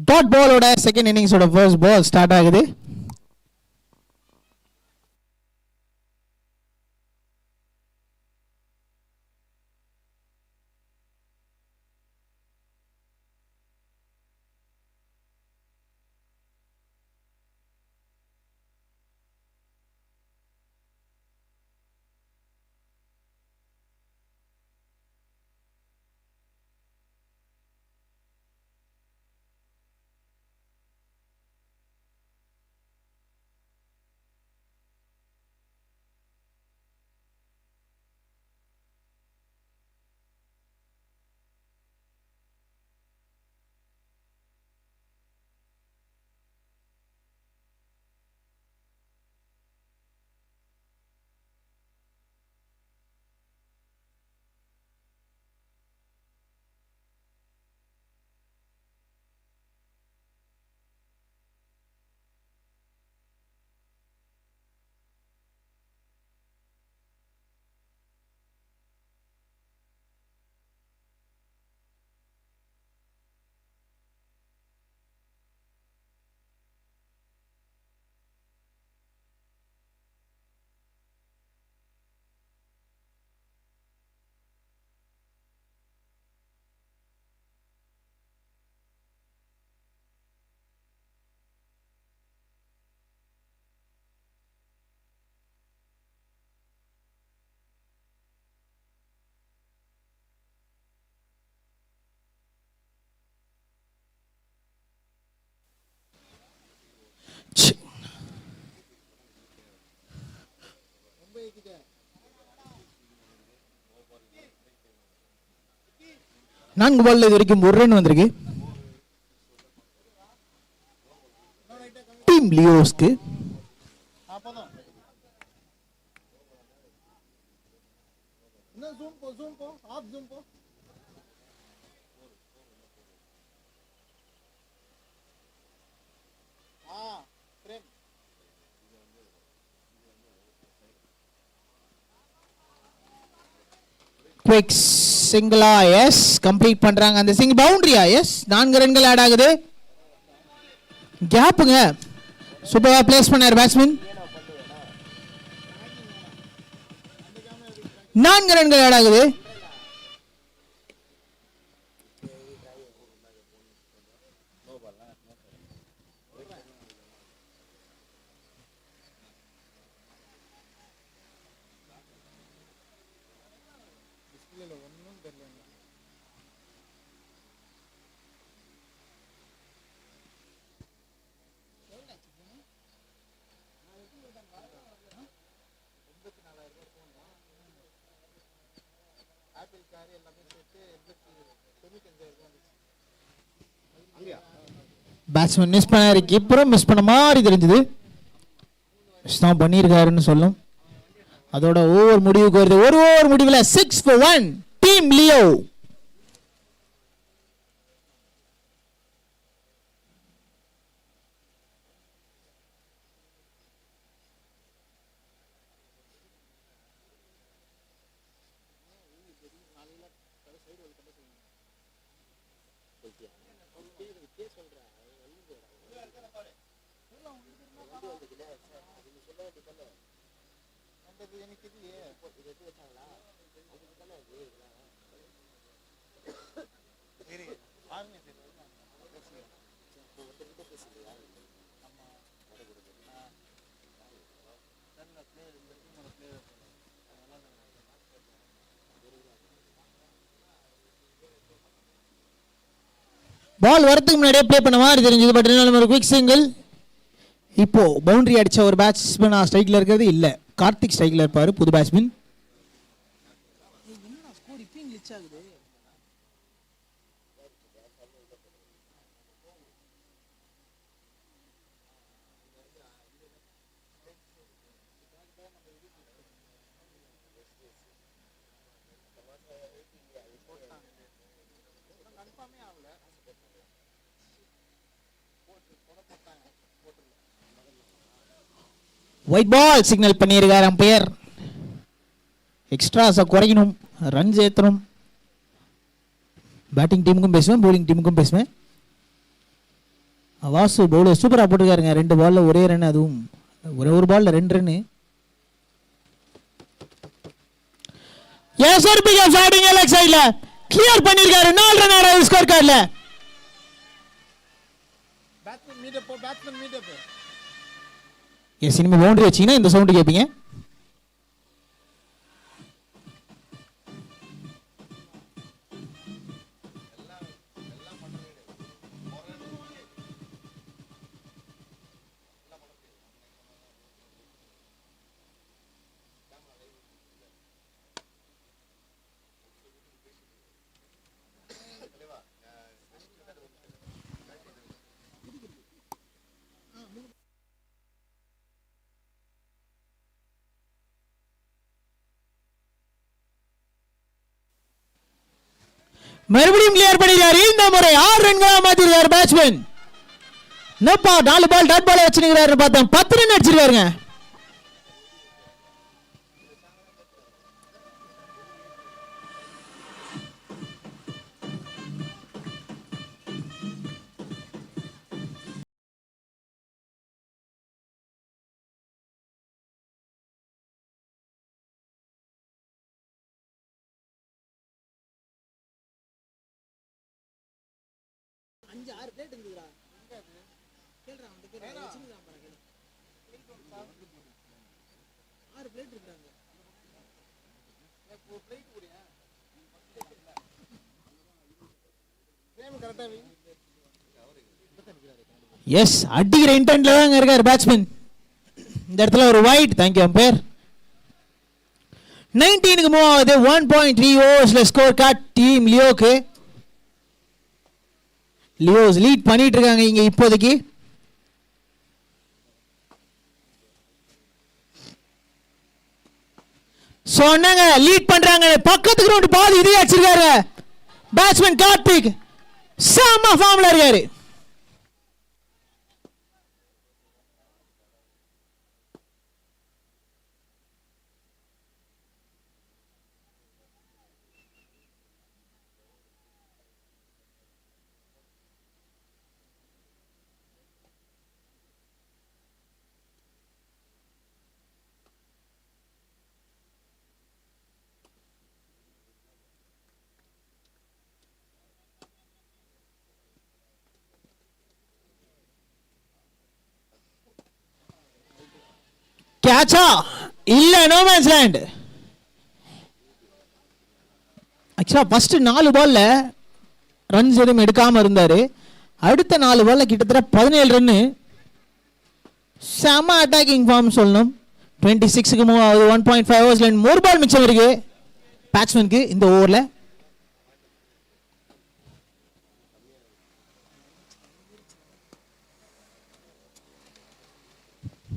டாட் பாலோட செகண்ட் இன்னிங்ஸோட ஃபர்ஸ்ட் பால் ஸ்டார்ட் ஆகுது. 4 பால்ல இது வரைக்கும் 1 ரன் வந்திருக்கு டீம் லியோஸ்க்கு. குவிக் சிங்கிளா? எஸ், கம்ப்ளீட் பண்றாங்க அந்த சிங்கிள். பவுண்டரியா? எஸ், 4 ரன்கள் ஆட் ஆகுது. கேப்புங்க, சூப்பரா பிளேஸ் பண்ணார் பேட்ஸ்மேன். 4 ரன்கள் ஆட் ஆகுது. பேட்ஸ்மேன் மிஸ் பண்ணாரு, கீப்பரும் மிஸ் பண்ண மாதிரி தெரிஞ்சது. மிஸ் தான் பண்ணியிருக்காருன்னு சொல்லும். அதோட ஓவர் முடிவுக்கு வருது. ஒரு ஓவர் முடிவில் 6 for 1 டீம் லியோ. பால் வரதுக்கு முன்னாடியே ப்ளே பண்ண மாதிரி தெரிஞ்சது. பட் என்ன ஒரு குவிக் சிங்கிள். இப்போ பவுண்டரி அடிச்ச ஒரு பேட்ஸ்மேன் ஸ்ட்ரைக்ல இருக்கிறது இல்ல, கார்த்திக் ஸ்ட்ரைக்ல இருப்பாரு, புது பேட்ஸ்மேன். ஒயிட் பால் சிக்னல் பண்ணியிருக்கார் அம்பையர். எக்ஸ்ட்ராஸை குறைக்கணும், ரன் ஏற்றணும். பேட்டிங் டீமுக்கும் பேசுவேன், பவுலிங் டீமுக்கும் பேசுவேன். வாசு பவுலர் சூப்பராக போட்டுருக்காருங்க. 2 பால்ல ஒரே ரன், அதுவும் ஒரு பால்ல 2 ரன்னு. கிளியர் பண்ணிருக்காரு. 4 ரன் ஆட ஸ்கோர் கார்டுல. எஸ், இனிமே பவுண்டரி வச்சீங்கன்னா இந்த சவுண்ட் கேட்பீங்க. மறுபடியும் கிளியர் பண்ணிருக்காரு. இந்த முறை 6 ரன்களா மாத்திருக்காரு பேட்ஸ்மேன். என்னப்பா 4 பால் டாட் பால் வச்சிருக்காரு பார்த்தேன், 10 ரன் அடிச்சிருக்காருங்க. எஸ், அடிக்கிற இன்டென்ட்ல தான் இருக்காரு பேட்ஸ்மேன். இந்த இடத்துல ஒரு வைட். Thank you umpire. 19க்கு மூவ் ஆகுது. 1.3 ஓவர்ஸ்ல ஸ்கோர் கார்ட் டீம் லியோக்கு. லியோஸ் லீட் பண்ணிட்டு இருக்காங்க இங்க இப்போதைக்கு. சொன்னாங்க லீட் பண்றாங்க. பக்கத்துக்கு கிரவுண்ட் பால் இதே அடிச்சிருக்காரு பேட்ஸ்மேன் கார்த்திக். செம ஃபார்ம்ல இருக்காரு. கேட்சா இல்ல, நோ மேன்ஸ் லேண்ட். ஆக்சுவலா ஃபர்ஸ்ட் 4 பால்ல ரன்ஸ் எதுவும் எடுக்காம இருந்தாரு. அடுத்த 4 பால்ல கிட்டத்தட்ட 17 ரன்னு. செம அட்டாக்கிங் ஃபார்ம் சொல்லணும். 26க்கு மூவ் ஆகுது. 1.5 ஓவர்ஸ்ல 1 பால் மிச்சம் இருக்கு பேட்ஸ்மேனுக்கு இந்த ஓவர்ல.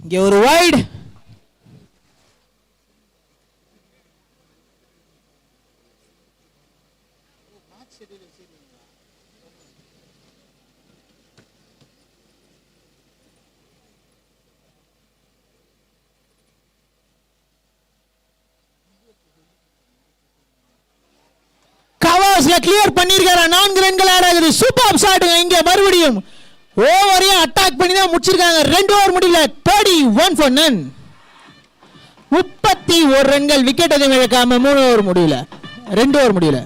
இங்க ஒரு வைட். கவர்ஸ்ல கிளியர் பண்ணிருக்காரு. 4 ரன்கள் ஆட் ஆகுது. சூப்பர் ஷாட்டுங்க இங்க. மறுபடியும் ஓவரையும் அட்டாக் பண்ணி தான் முடிச்சிருக்காங்க. 2 ஓவர் முடியல. 31 for none. 31 ரன்கள். விக்கெட் எதுவும் இழக்காம 3 ஓவர் முடியல. 2 ஓவர் முடியல.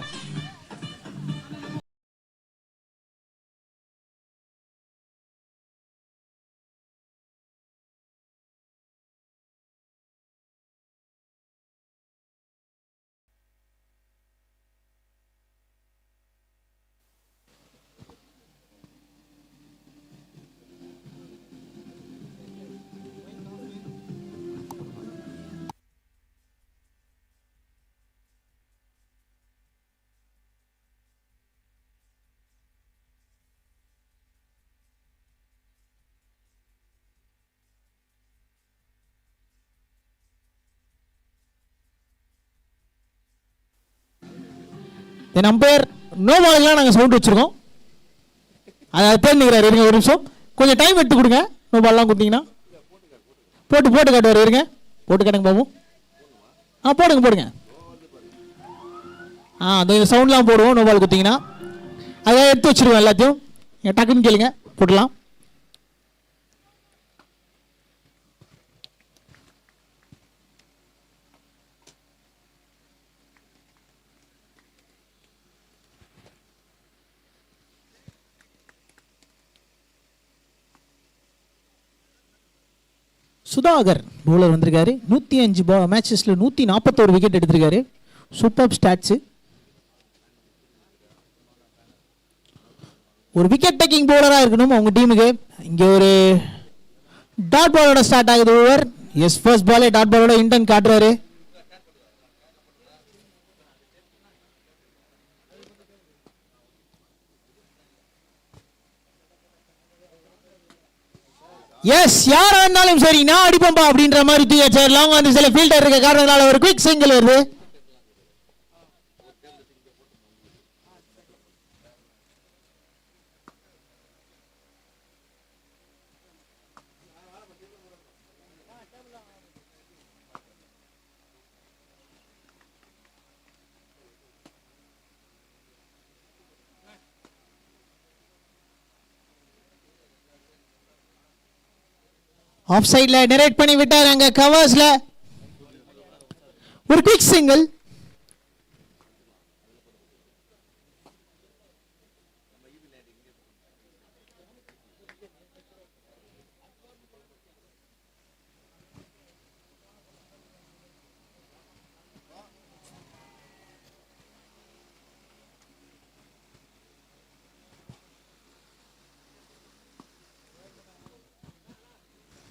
என் அம்பையர் நோ பால்லாம் நாங்கள் சவுண்ட் வச்சிருக்கோம். அதை தேர்ந்துக்கிறார். இருங்க ஒரு நிமிஷம், கொஞ்சம் டைம் எடுத்து கொடுங்க. நோ பால்லாம் கொடுத்தீங்கன்னா போட்டு காட்டுவார். இருங்க போட்டு காட்டுங்க பாபு. போடுங்க. அந்த சவுண்ட்லாம் போடுவோம். நோ பால் கொடுத்தீங்கன்னா அதை எடுத்து வச்சிருவோம். எல்லாத்தையும் டக்குன்னு கேளுங்க, போடலாம். சுதாகர் பவுலர் வந்திருக்காரு. 105 மேட்சஸ்ல 141 விக்கெட் எடுத்திருக்காரு. Super stats. ஒரு விக்கெட் டேக்கிங் பவுலரா இருக்கணும் அவங்க டீமுக்கு. இங்க ஒரு டாட் பாலோட ஸ்டார்ட் ஆகுது ஓவர். எஸ், ஃபர்ஸ்ட் பாலே டாட் பாலோட இன்டென்ட் காட்டுறாரு. எஸ், யாரா இருந்தாலும் சரி நான் அடிப்பம்பா அப்படின்ற மாதிரி தூக்கி லாங் வந்து சில ஃபீல்டர் இருக்க காரணத்தால ஒரு குயிக் சிங்கிள் வருது. ஆஃப் சைட்ல நரேட் பண்ணி விட்டாங்க. கவர்ஸ்ல ஒரு குயிக் சிங்கிள்.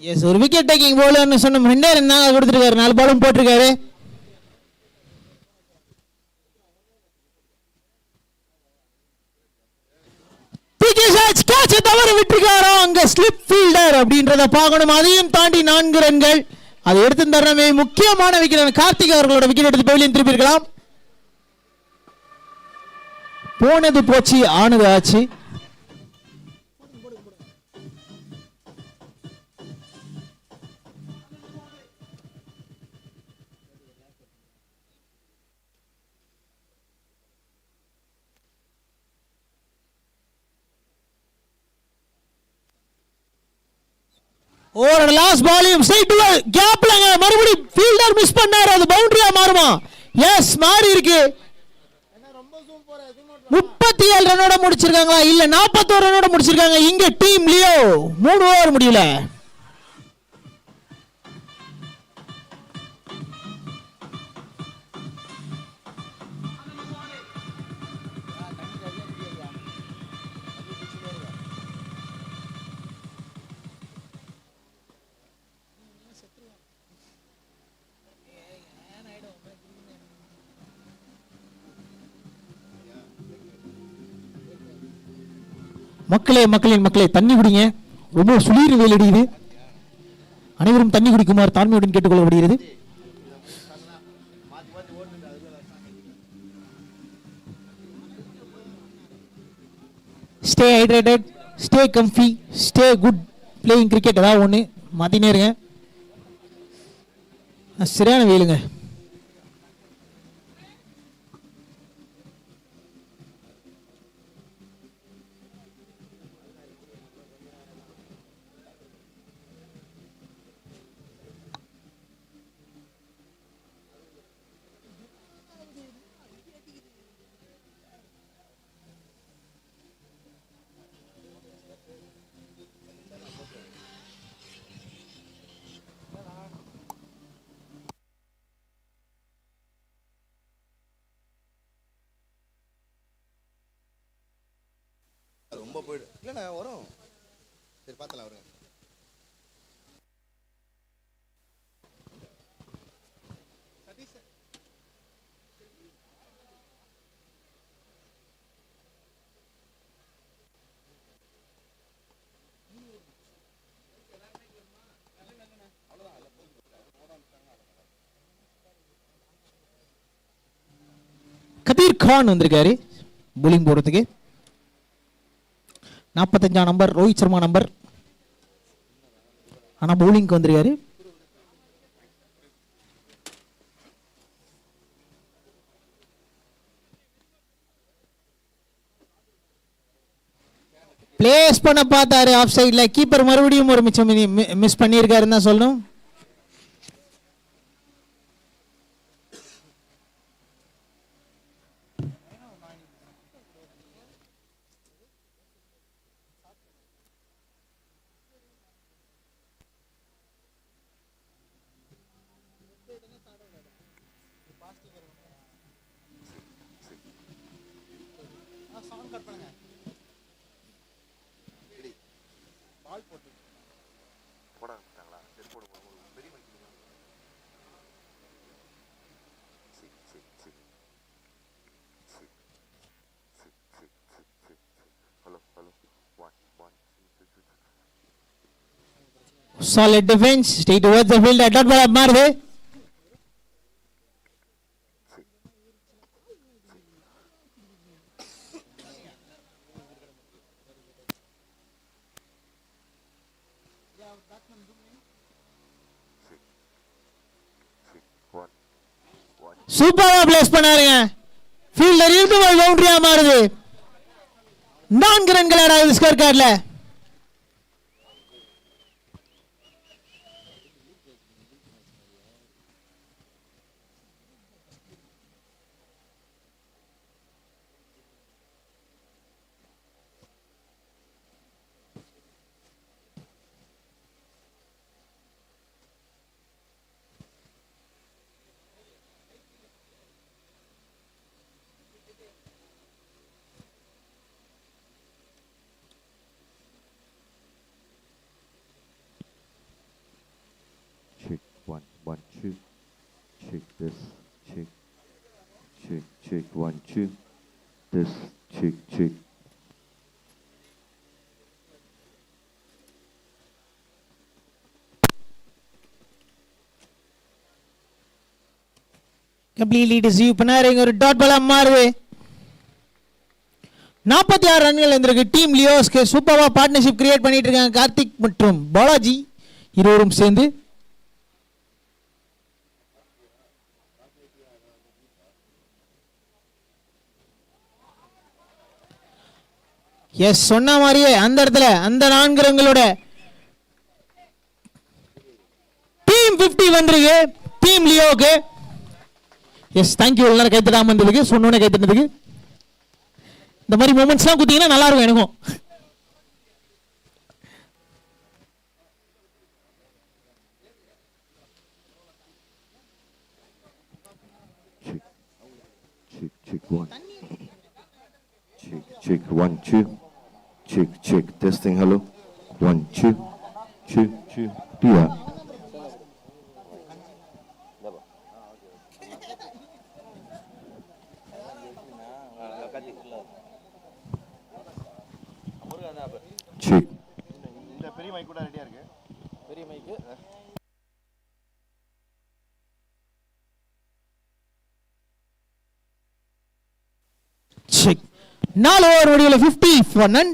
எஸ், ஒரு விக்கெட் டேக்கிங் பவுலர்னு சொன்ன 2 ரன் தான் கொடுத்துருக்காரு. 4 பாலும் போட்டிருக்காரு. குயிக் ஷாட்ஸ் கேட்ச் தவற விட்டுருக்காரோ அங்க ஸ்லிப் ஃபீல்டர் அப்படின்றத பார்க்கணும். அதையும் தாண்டி 4 ரன்கள். அதை எடுத்து தரமே முக்கியமான விக்கெட். கார்த்திக் அவர்களோட விக்கெட் எடுத்து பவுலிங் திருப்பியிருக்கலாம். போனது போச்சு, ஆனது ஆச்சு. ஓவர் லாஸ்ட் பாலையும் ஸ்ட்ரைட் டு கேப்லங்க மறுபடியும் ஃபீல்டர் மிஸ் பண்ணாரு. அது பவுண்டரியா மாறுமா? எஸ், மாறி இருக்கு. 37 ரன்னோட முடிச்சிருக்காங்களா இல்ல 41 ரன்னோட முடிச்சிருக்காங்க. இங்க டீம் லியோ 3 ஓவர் முடியல. மக்களே தண்ணி குடிங்க. ரொம்ப சுளீர் வெயில் அடிக்குது. அனைவரும் தண்ணி குடிக்குமாறு தாழ்மையுடன் கேட்டுக்கொள்ளப்படுகிறது. Stay hydrated, stay comfy, stay good playing cricket. ஏதாவது ஒன்று மாற்றினே இருங்க. சரியான வெயிலுங்க. ரொம்ப போயிடு இல்லைண்ணா வரும். சரி பார்த்தலாம் வருங்க. கதீர் கான் வந்திருக்காரு போலிங் போடுறதுக்கு. 45 நம்பர் ரோஹித் சர்மா நம்பர். ஆனா போலிங்க்கு வந்திருக்காரு. பிளேஸ் பண்ண பார்த்தாரு ஆஃப் சைட்ல. கீப்பர் மறுபடியும் ஒரு மிச்சம் மிஸ் பண்ணியிருக்காருன்னு தான் சொல்லணும். Solid defense, stay towards the field. Dot ball up मार दे. சூப்பரா பிளேஸ் பண்ணாருங்க. ஃபீல்டர் இருந்து போய் பவுண்டரியா மாறுது. 4 ரன்கள் ஆடாது ஸ்கோர் கார்டுல. Check 1 1 2. Check this. Check. Check 1 2. This. Check. Completely deceive பண்ணாரு. ஒரு டாட் பாலா மாறுது. 46 ரன்கள் இருந்திருக்கு. டீம் லியோஸ்க்கு சூப்பரா பார்ட்னர்ஷிப் கிரியேட் பண்ணிட்டு இருக்காங்க கார்த்திக் மற்றும் பாலாஜி இருவரும் சேர்ந்து. எஸ், சொன்ன மாதிரியே அந்த இடத்துல அந்த 4 ரன்களோட டீம் 50 வந்திருக்கு டீம் லியோக்கு. S, thank you. எல்லாரும் கைத்தடாம இருந்ததுக்கு, சொன்னோன்னே கைத்தட்டதுக்கு. இந்த மாதிரி மூமெண்ட்ஸ்லாம் குத்திங்கன்னா நல்லா இருக்கும் எனக்கும். Check 1. Check 1 2. Check testing. Hello 1 2 2 2. Check. இந்த பெரிய மைக் கூட ரெடியா இருக்கு. பெரிய மைக் செக். 4 ஓவர் முடிவில் 50 for none.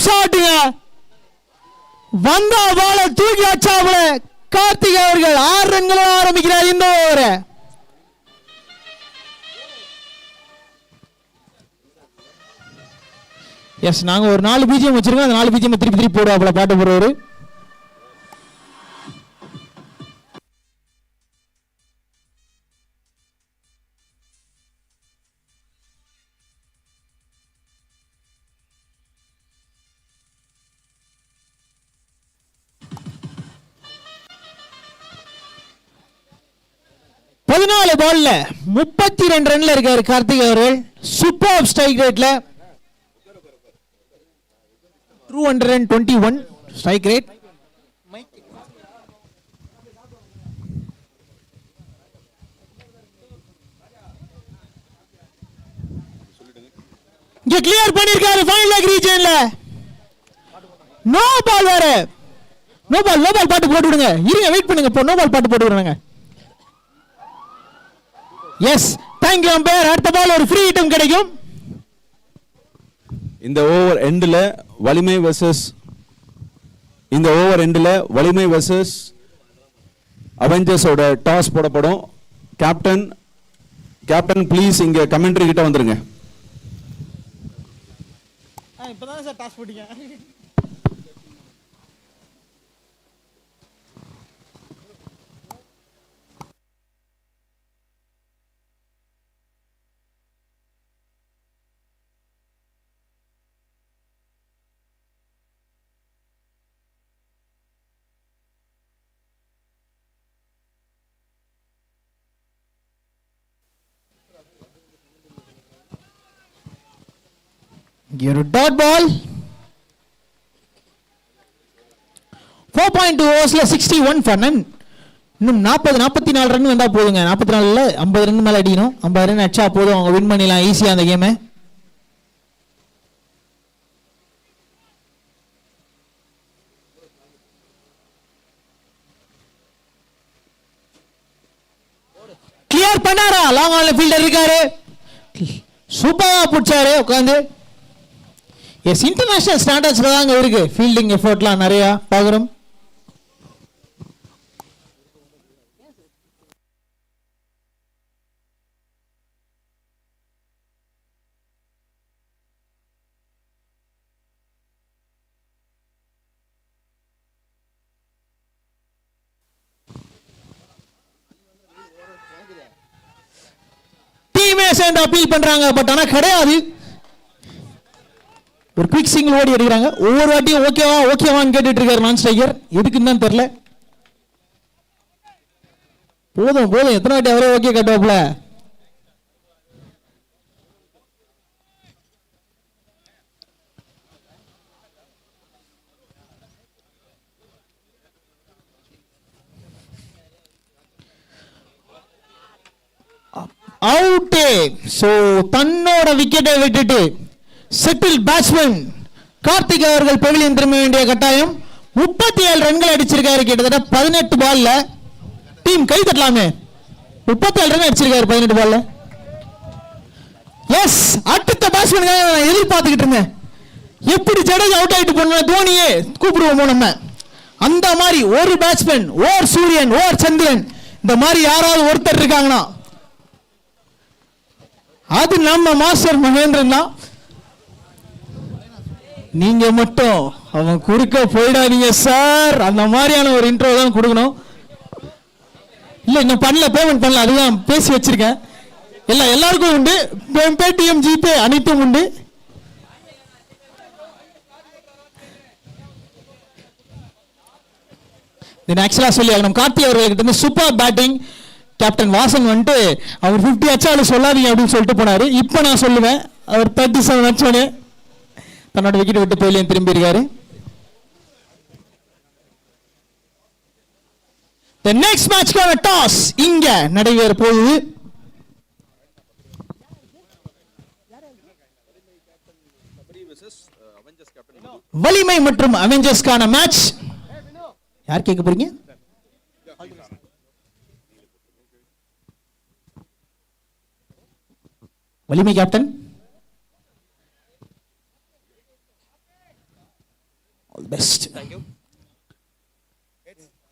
ஷாட்டுங்க வந்தா பால தூக்கி அச்சாமல கார்த்திக் அவர்கள் 6 ரன்களோட ஆரம்பிக்கிறார் இந்த ஓவரை. எஸ், நாங்க ஒரு 4 பிஜிஎம் வச்சிருக்கோம். அந்த 4 பிஜிஎம் திருப்பி திருப்பி போடுவாப்ல பாட்டு போடுவாரு. பால்ல 32 ரன்ல இருக்காரு கார்த்திக் அவர்கள். சூப்பர் ஸ்ட்ரைக் ரேட்ல 221 ஸ்ட்ரைக் ரேட். இங்க கிளியர் பண்ணிருக்காரு ஃபைனல் லெக் ரீஜன்ல. நோ பால் வேற. நோ பால் பாட்டு போட்டு விடுங்க. இருங்க, வெயிட் பண்ணுங்க. நோ பால் பாட்டு போட்டு விடுங்க. Yes, thank you umpire. அடுத்த பால் ஒரு ஃப்ரீ ஹிட்டும் கிடைக்கும். இந்த ஓவர் எண்ட்ல வலிமை வெர்சஸ் அவெஞ்சர்ஸோட டாஸ் போடப்படும். கேப்டன் ப்ளீஸ் இங்க கமெண்ட்ரி கிட்ட வந்துருங்க. இப்பதான் சார் டாஸ் போட்டீங்க. ஒரு டாட் பால். 4.2 ஓவர்ஸ்ல 61 for none. இன்னும் 44 ரன் வந்தா போதுங்க. 44ல 50 ரன் மேல அடிக்கணும். 50 ரன் அடிச்சா போதும், அவங்க வின் பண்ணிடலாம் ஈஸியா அந்த கேமை. கிளியர் பண்ணாரா? லாங் ஆன்ல ஃபீல்டர் இருக்காரு. சூப்பரா புடிச்சாரு உட்காந்து. எஸ், இன்டர்நேஷனல் ஸ்டாண்டர்ட்ஸ்ல தாங்க இருக்கு ஃபீல்டிங் எஃபோர்ட்லாம் நிறைய பாக்குறோம். பேருமே சேர்ந்து அப்பீல் பண்றாங்க. பட் ஆனா கிடையாது. ஒரு குவிக் சிங்கிள் ஓடி எடுக்கிறாங்க. ஒவ்வொரு வாட்டியும் ஓகேவா ஓகேவான்னு கேட்டுட்டு இருக்காரு நான் ஸ்ட்ரைக்கர். எதுக்குன்னு தான் தெரியல. போதும் போதும், எத்தனை வாட்டி அவரே ஓகே கட்டுவாப்ல. அவுட். சோ தன்னோட விக்கெட்டை விட்டுட்டு செட்டில் பேட்ஸ்மேன் கார்த்திக் அவர்கள் பெவிலியன் திரும்ப வேண்டிய கட்டாயம். 37 ரன்கள் அடிச்சிருக்காரு. கிட்டத்தட்ட 18 பால்ல. டீம் கை தட்டலாமே. 37 ரன் அடிச்சிருக்காரு 18 பால்ல. எஸ், அடுத்த பேட்ஸ்மேன் நான் எதிர்பார்த்துக்கிட்டு இருந்தேன். எப்படி ஜடேஜா அவுட் ஆயிட்டு போன தோனியே கூப்பிடுவோமோ நம்ம. அந்த மாதிரி ஒரு பேட்ஸ்மேன், ஓர் சூரியன், ஓர் சந்திரன், இந்த மாதிரி யாராவது ஒருத்தர் இருக்காங்கன்னா அது நம்ம மாஸ்டர் மகேந்திரன் தான். நீங்க மட்டும் அவன் குறுக்க போயிடாதீங்க சார். அந்த மாதிரியான ஒரு இன்ட்ரோ தான் கொடுக்கணும். இல்ல இன்னும் பண்ணல, பேமெண்ட் பண்ணல, அதுதான் பேசி வச்சிருக்கேன். எல்லாருக்கும் உண்டு. பேடிஎம், ஜிபே அனைத்தும் உண்டு. ஆக்சுவலா சொல்லி ஆகணும், கார்த்தி அவர்களுக்கு சூப்பர் பேட்டிங். கேப்டன் வாசன் வந்துட்டு அவர் 50 அச்சாலும் சொல்லாதீங்க அப்படின்னு சொல்லிட்டு போனாரு. இப்போ நான் சொல்லுவேன், அவர் 37 அச்சோன்னு தன்னோட விக்கெட் விட்டு போயிலையும் திரும்பி இருக்காரு. The next match கான டாஸ் இங்க நடைபெற போகுது. வலிமை மற்றும் அவெஞ்சர்ஸ்கான மேட்ச். யார் கேட்க போறீங்க? Valimai captain. All best. Thank you.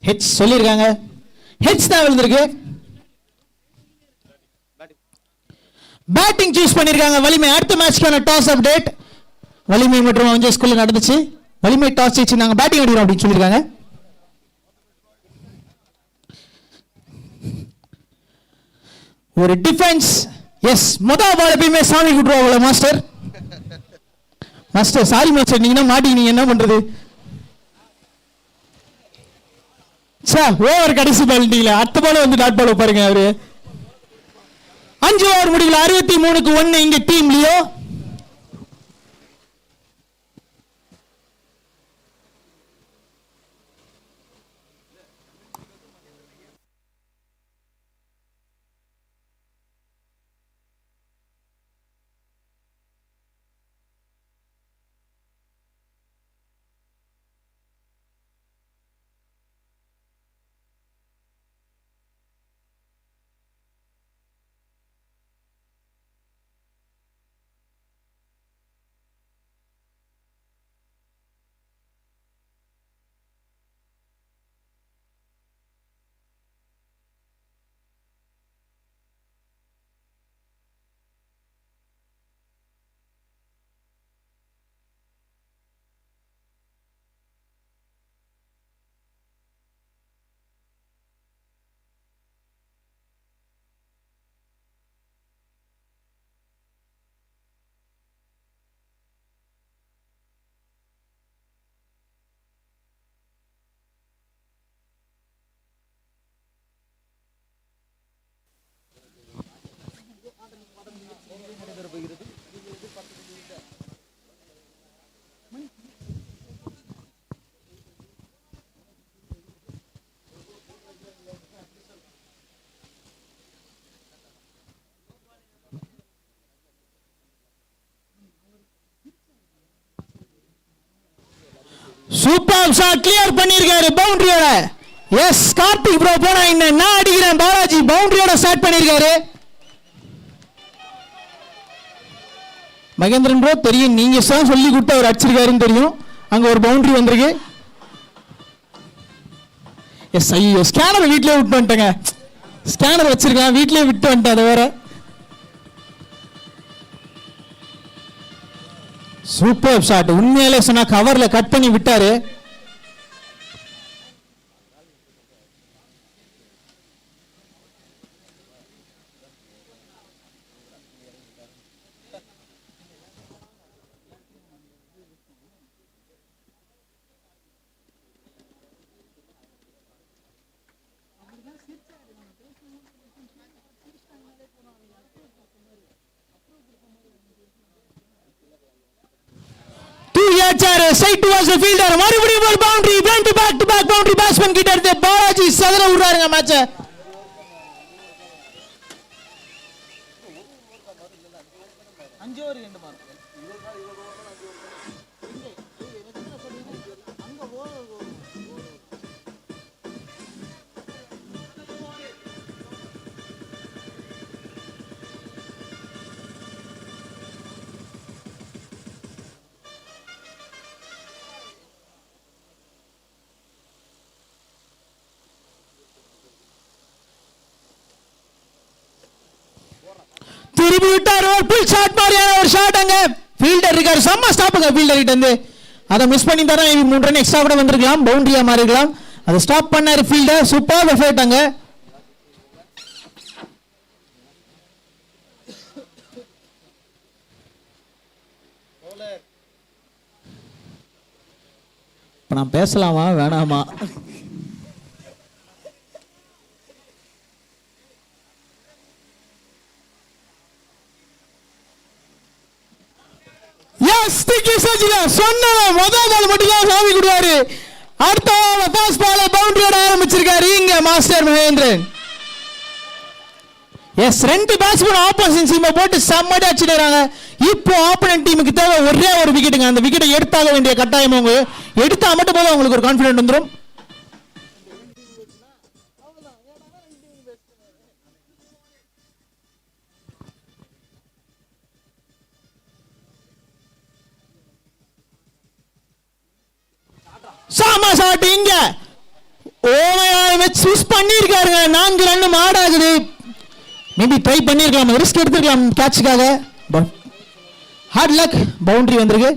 Heads சொல்லிருக்காங்க. ஹெட்ஸ் தான் விழுந்திருக்கு. பேட்டிங் சூஸ் பண்ணிருக்காங்க வலிமை. அடுத்த மேட்ச்க்கான டாஸ் அப்டேட். வலிமை மற்றும் அவெஞ்சர்ஸ்குள்ள நடந்துச்சு. வலிமை டாஸ் ஜெயிச்சு நாங்க பேட்டிங் ஆடுறோம் அப்படின்னு சொல்லிருக்காங்க. ஒரு டிஃபென்ஸ். எஸ், முதல் பால் எப்பயுமே சாமி கூட்டுருவாங்க மாஸ்டர். மாஸ்டர் சாரி மாஸ்டர், நீங்க மாட்டீங்க, என்ன பண்றது சார்? ஓவர் கடைசி பால் அடுத்த பால் வந்து டாட் பால் பாருங்க. அவரு 5 ஓவர் முடிவில் 63க்கு 1 இங்க team Leo. Super shot clear பண்ணிருக்காரு பவுண்டரியோட. எஸ், கார்த்திக் ப்ரோ போனா என்ன நான் அடிக்கிறேன். பாலாஜி பவுண்டரியோட ஸ்டார்ட் பண்ணிருக்காரு. மகேந்திரன் ப்ரோ தெரியும், நீங்க சொல்லி கொடுத்து அவர் அடிச்சிருக்காருன்னு தெரியும். அங்க ஒரு பவுண்டரி வந்திருக்கு. எஸ், ஐயோ ஸ்கேனர் வீட்லயே விட்டு வந்துட்டேங்க. ஸ்கேனர் வச்சிருக்கேன் வீட்லயே விட்டு வந்துட்டேன். அது வேற. Super shot. உண்மையிலே சொன்னா கவர்ல கட் பண்ணி விட்டாரு. straight towards the fielder. மறுபடியும் ஒரு boundary, went to back boundary. Batsman கிட்ட இருந்து பாலாஜி சதற விடுறாருங்க மேட்ச. திருப்பி விட்டார் ஒரு புல் ஷாட் மாதிரியான ஒரு ஷாட் அங்க ஃபீல்டர் இருக்காரு செம்ம ஸ்டாப்புங்க ஃபீல்டர் கிட்ட இருந்து அதை மிஸ் பண்ணி தர 3 ரன் எக்ஸ்ட்ரா கூட வந்திருக்கலாம் பவுண்டரியா மாறி இருக்கலாம் அதை ஸ்டாப் பண்ணாரு ஃபீல்டர் சூப்பர் எஃபர்ட் அங்க நான் பேசலாமா வேணாமா சாமி கொடுவாரு அடுத்த பாஸ் பால பவுண்டரியோட ஆரம்பிச்சிருக்காரு இங்க மாஸ்டர் மகேந்திரன் எஸ் ரெண்டு பேட்ஸ்மேன் ஆப்போசிட் டீமை போட்டு செம்மடி அடிச்சிடுறாங்க இப்போ ஆப்போனன்ட் டீமுக்கு தேவை ஒரே ஒரு விக்கெட்டுங்க அந்த விக்கெட்டை எடுத்தாக வேண்டிய கட்டாயம் அவங்க எடுத்தா மட்டும் போதும் உங்களுக்கு ஒரு கான்ஃபிடென்ட் வந்துடும் சாமா ஷாட் இங்க ஓமையா வெச்சு சூஸ் பண்ணிருக்காருங்க 4 ரன் மாட் ஆகுது மேபி ட்ரை பண்ணிருக்கலாம் ரிஸ்க் எடுத்துக்கலாம் கேட்சுக்காக பட் ஹார்ட் லக் பவுண்டரி வந்திருக்கு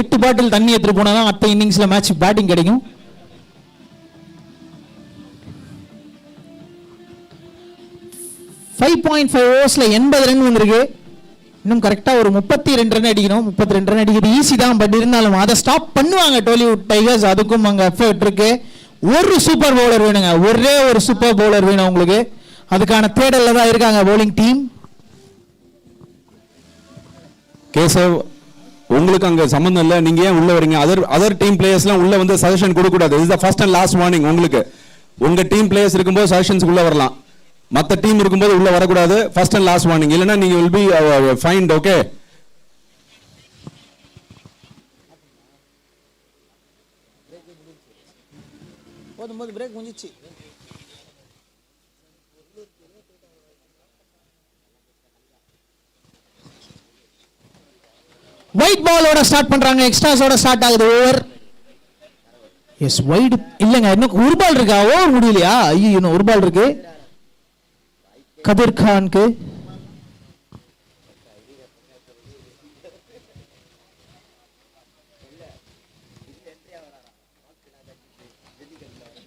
எட்டு பாட்டில் தண்ணி எடுத்துட்டு போனாதான் அடுத்த இன்னிங்ஸ்ல மேட்ச் பேட்டிங் கிடைக்கும் 5.5 ஓவர்ஸ்ல 80 ரன் வந்திருக்கு இன்னும் கரெக்டா ஒரு 32 ரன் அடிக்கணும் 32 ரன் அடிக்கிறது ஈஸி தான் பட் இருந்தாலும் அதை ஸ்டாப் பண்ணுவாங்க டோலிவுட் டைகர்ஸ் அதுக்கும் அங்க எஃபர்ட் இருக்கு ஒரு சூப்பர் பவுலர் வேணுங்க ஒரே ஒரு சூப்பர் பவுலர் வேணும் உங்களுக்கு அதுக்கான தேடல்ல தான் இருக்காங்க பவுலிங் டீம் கேசவ் உங்களுக்கு அங்க சம்பந்தம் இல்ல நீங்க ஏன் உள்ள வரீங்க அதர் டீம் பிளேயர்ஸ்லாம் உள்ள வந்து சஜஷன் கொடுக்க கூடாது this is the first and last warning உங்களுக்கு உங்க டீம் பிளேயர்ஸ் இருக்கும்போது சஜஷன்ஸ் உள்ள வரலாம் மத்த டீம் இருக்கும்போது உள்ள வர கூடாது first and last warning இல்லனா நீங்க will be fined okay போதும் பிரேக் முடிஞ்சிச்சு வைட் பாலோட ஸ்டார்ட் பண்றாங்க எக்ஸ்ட்ராஸோட ஸ்டார்ட் ஆகுது ஓவர் எஸ் வைட் இல்லங்க இன்னும் ஒரு பால் இருக்கா ஓவர் முடியலையா ஐயோ இன்னும் ஒரு பால் இருக்கு கதிர் கானுக்கு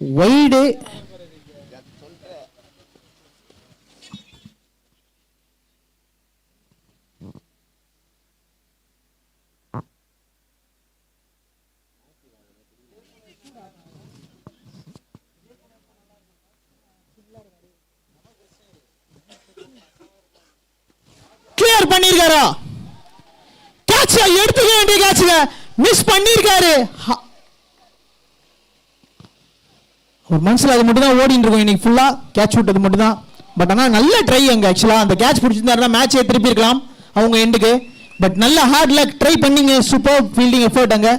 வைடு பண்ணிருக்காரா? கேட்ச் எடுத்துக்க வேண்டிய கேட்ச் மிஸ் பண்ணிருக்காரு. ஒரு மனசுல அது மட்டும் தான் ஓடிட்டு இருக்கும் இன்னைக்கு ஃபுல்லா, கேட்ச் விட்டது மட்டும் தான். பட் ஆனால் நல்ல ட்ரை அங்கே ஆக்சுவலாக அந்த கேட்ச் பிடிச்சிருந்தாருன்னா மேட்சே திருப்பி இருக்கலாம் அவங்க எண்டுக்கு. பட் நல்ல ஹார்ட் லக் ட்ரை பண்ணீங்க, சூப்பர் ஃபீல்டிங் எஃபர்ட் அங்கே.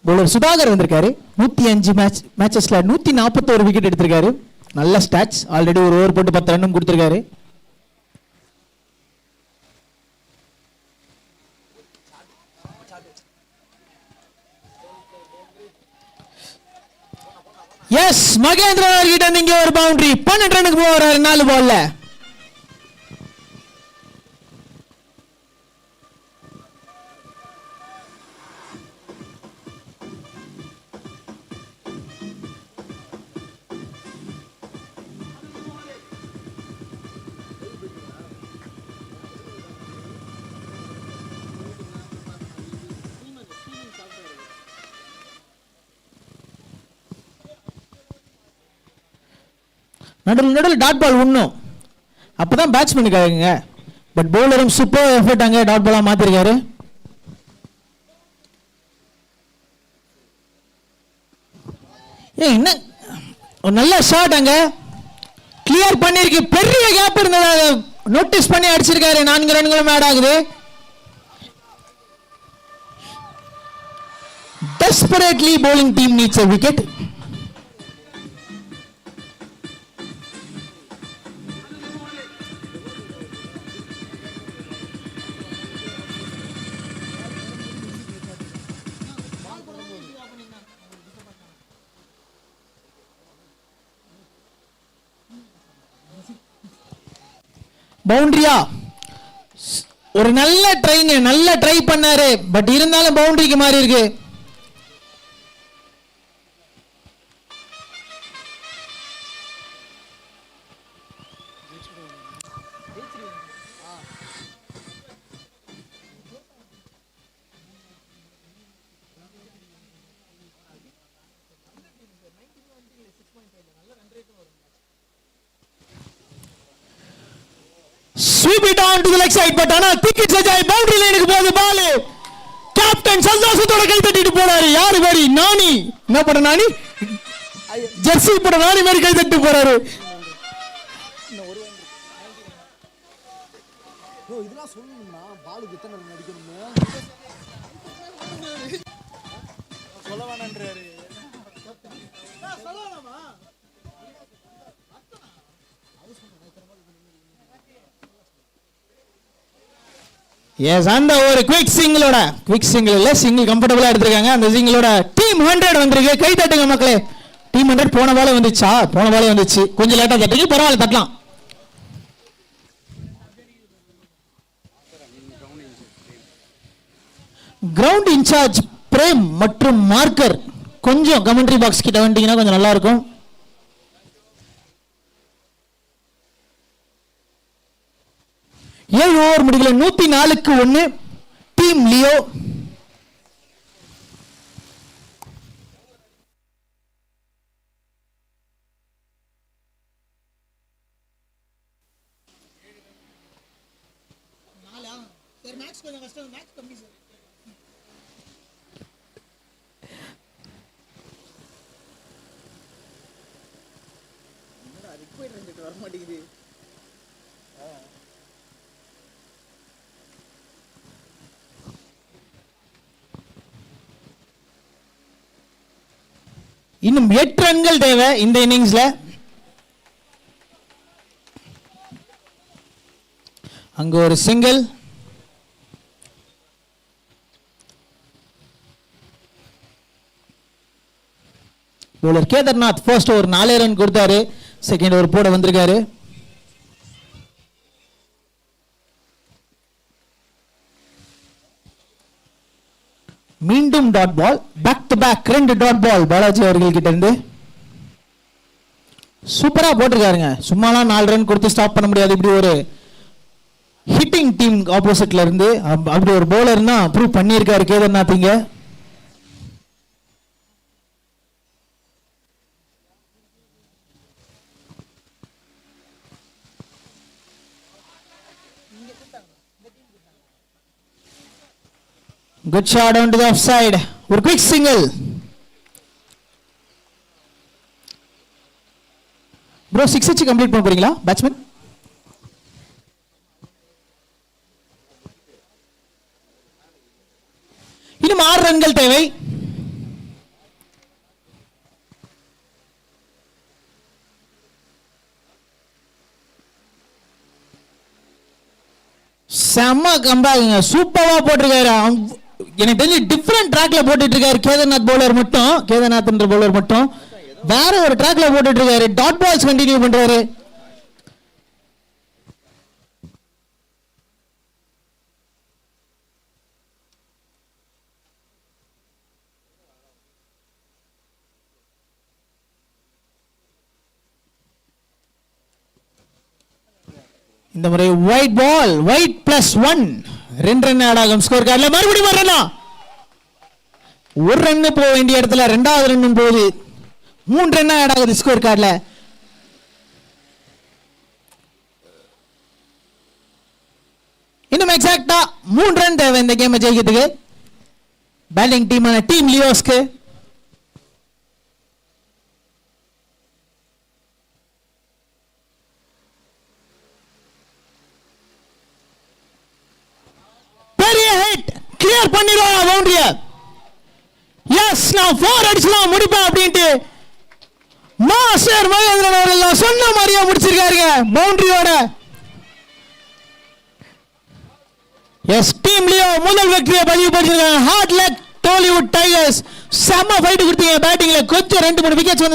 பவுலர் சுதாகர் வந்திருக்காரு. 105 மேட்சஸ்ல 141 விக்கெட் எடுத்திருக்காரு. நல்ல ஸ்டாட்ஸ். ஆல்ரெடி ஒரு ஓவர் போட்டு 10 ரன்னும் கொடுத்திருக்காரு. எஸ், மகேந்திர கிட்ட நீங்க ஒரு பவுண்டரி. 12 ரன்னுக்கு போறாரு 4 பால்ல. நடுவில் டாட் பால் உண்ணும், அப்பதான் பேட்ஸ்மேனுக்காக. பட் பவுலரும் சூப்பர் எஃபர்ட் அங்க டாட் பாலா மாத்திருக்காரு. என்ன ஒரு நல்ல ஷாட் அங்க கிளியர் பண்ணிருக்கு. பெரிய கேப் இருந்தது, நோட்டீஸ் பண்ணி அடிச்சிருக்காரு. 4 ரன்களும் ஆட் ஆகுது. Desperately bowling team needs a wicket. பவுண்டரியா? ஒரு நல்ல ட்ரைங்க, நல்ல ட்ரை பண்ணாரு. பட் இருந்தாலும் பவுண்டரிக்கு மாறி இருக்கு. Sweep it on to the leg side, but ஆனா திக்கி சஜாய் பவுண்டரி லைனுக்கு போகுது பால். கேப்டன் சந்தோஷத்தோட கை தட்டிட்டு போறாரு. யாரு மாதிரி? நானி. என்ன பண்ற நானி? ஜெர்சி போட நானி மாதிரி கை தட்டி போறாரு. இதெல்லாம் சொல்லணும்னா பாலுக்கு எத்தனை ரன் அடிக்கணும்னு சொல்ல வேணான்றாரு. எஸ், அந்த ஒரு குவிக் சிங்கிள் இல்ல, சிங்கிள் கம்ஃபர்டபுளா எடுத்திருக்காங்க. அந்த சிங்கிளோட டீம் 100 வந்திருக்கு. கை தட்டுங்க மக்களே. டீம் 100 போன பாலே வந்துச்சா? போன பாலே வந்துச்சு. கொஞ்சம் லேட்டா தட்டுங்க, பரவாயில்ல, தட்டலாம். கிரவுண்ட் இன்சார்ஜ் பிரேம் மற்றும் மார்க்கர் கொஞ்சம் கமெண்ட்ரி பாக்ஸ் கிட்ட வந்துட்டீங்கன்னா கொஞ்சம் நல்லா இருக்கும். ஏழு ஓவர் முடிவுல 104க்கு 1 டீம் லியோ. வர மாட்டேங்குது. இன்னும் 8 ரன்கள் தேவை இந்த இன்னிங்ஸ்ல. அங்க ஒரு சிங்கிள். பவுலர் கேதார்நாத் ஃபர்ஸ்ட் ஒரு 4 ரன் கொடுத்தாரு, செகண்ட் ஒரு போட வந்திருக்காரு. மீண்டும் dot ball, back to back 2 dot ball Balaji அவர்கள் கிட்ட இருந்து. சூப்பரா போட்டிருக்காருங்க. சும்மாலாம் 4 ரன் கொடுத்து ஸ்டாப் பண்ண முடியாது. இப்படி ஒரு ஹிட்டிங் டீம் ஆப்போசிட்ல இருந்து அப்படி ஒரு பவுலர்னா ப்ரூவ் பண்ணியிருக்காரு கேதார்நாத் இங்க. Good shot onto the offside. ஒரு quick single. Bro 6 அடிச்சு கம்ப்ளீட் பண்ண போறீங்களா பேட்ஸ்மேன்? இன்னும் 6 ரன்கள் தேவை. செம்ம கம்பேக்குங்க, சூப்பரா போட்டிருக்காரு. எனக்கு தெரிஞ்சு டிஃபரெண்ட் ட்ராக்ல போட்டுட்டு இருக்காரு கேதார்நாத் பவுலர் மட்டும். கேதார்நாத் என்ற பவுலர் மட்டும் வேற ஒரு ட்ராக்ல போட்டுட்டு இருக்காரு. டாட் பால்ஸ் கண்டினியூ பண்றாரு. இந்த முறை white ball, white +1 2 run add ஆகும் ஸ்கோர் கார்டுல. மறுபடியும் வரனா ஒரு ரன் போக வேண்டிய இடத்துல 2வது ரன் போகுது. 3 ரன் ஆட் ஆகுது ஸ்கோர் கார்டுல. இன்னும் எக்ஸாக்ட்டா 3 ரன் தேவை இந்த கேமை ஜெயிக்கிறதுக்கு பேட்டிங் டீமான டீம் லியோஸ்க்கு. கிளியர் பண்ணிடுவாங்க பவுண்டரிய. எஸ், நான் 4 அடிச்சலாம் முடிப்பேன் அப்படின்ட்டு மாஸ்டர் மகேந்திரன் அவர்கள் சொன்ன மாதிரியா முடிச்சிருக்காருங்க பவுண்டரியோட. எஸ், டீம் லியோ முதல் வெற்றியை பதிவு பண்ணிருக்காங்க. Hard luck Tollywood tigers. செம்ம ஃபைட் கொடுத்தீங்க பேட்டிங்ல. கொஞ்சம் 2-3 விக்கெட்ஸ் வந்து